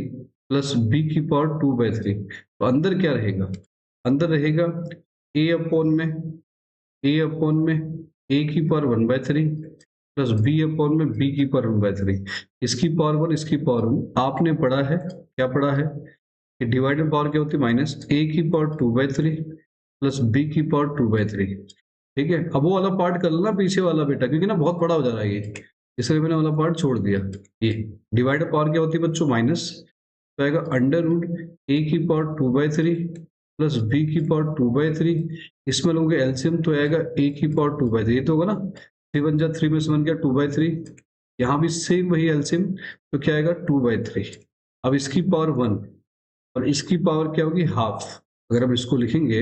S1: प्लस बी की पावर 2/3। तो अंदर क्या रहेगा, अंदर रहेगा ए अपॉन में, ए अपॉन में ए की पावर 1/3 प्लस बी अपॉन में बी की पावर 1/3। इसकी पावर 1, इसकी पावर 1 आपने पढ़ा है, क्या पढ़ा है कि डिवाइडेड पावर क्या होती है, माइनस ए की पावर 2/3 प्लस बी की पावर 2/3। ठीक है, अब वो वाला पार्ट कर लेना पीछे वाला बेटा, क्योंकि ना बहुत बड़ा हो जा रहा है ये, इसलिए मैंने वाला पार्ट छोड़ दिया। ये डिवाइडेड पावर क्या होती है बच्चों, माइनस, तो आएगा अंडर रूट ए की पावर 2/3 प्लस बी की पावर 2/3। इसमें लोगे एलसीएम तो आएगा ए की पावर 2/3, ये तो होगा ना, 3 1 जा 3 में से बन गया 2/3। यहाँ भी सेम वही एलसीएम, तो क्या आएगा 2/3। अब इसकी पावर 1 और इसकी पावर क्या होगी, हाफ। अगर हम इसको लिखेंगे,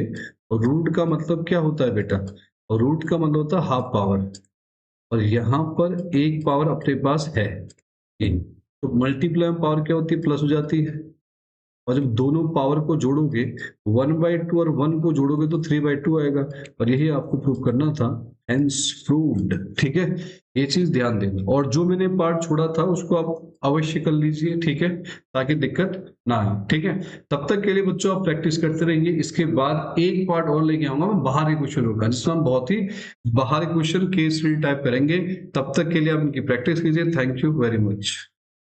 S1: रूट का मतलब क्या होता है बेटा, रूट का मतलब होता है हाफ पावर, और यहाँ पर एक पावर अपने पास है, तो मल्टीप्लाई पावर क्या होती है, प्लस हो जाती है। और जब दोनों पावर को जोड़ोगे 1/2 और 1 को जोड़ोगे तो 3/2 आएगा, और यही आपको प्रूव करना था, हेंस प्रूव्ड। ठीक है, ये चीज ध्यान देना, और जो मैंने पार्ट छोड़ा था उसको आप अवश्य कर लीजिए, ठीक है, ताकि दिक्कत ना आए। ठीक है, तब तक के लिए बच्चों आप प्रैक्टिस करते रहिए। इसके बाद एक पार्ट और लेके आऊंगा मैं, बाहरी क्वेश्चन होगा जिसमें हम बहुत ही बाहरी क्वेश्चन केस स्टडी टाइप करेंगे। तब तक के लिए आप इनकी प्रैक्टिस कीजिए। Thank you very much.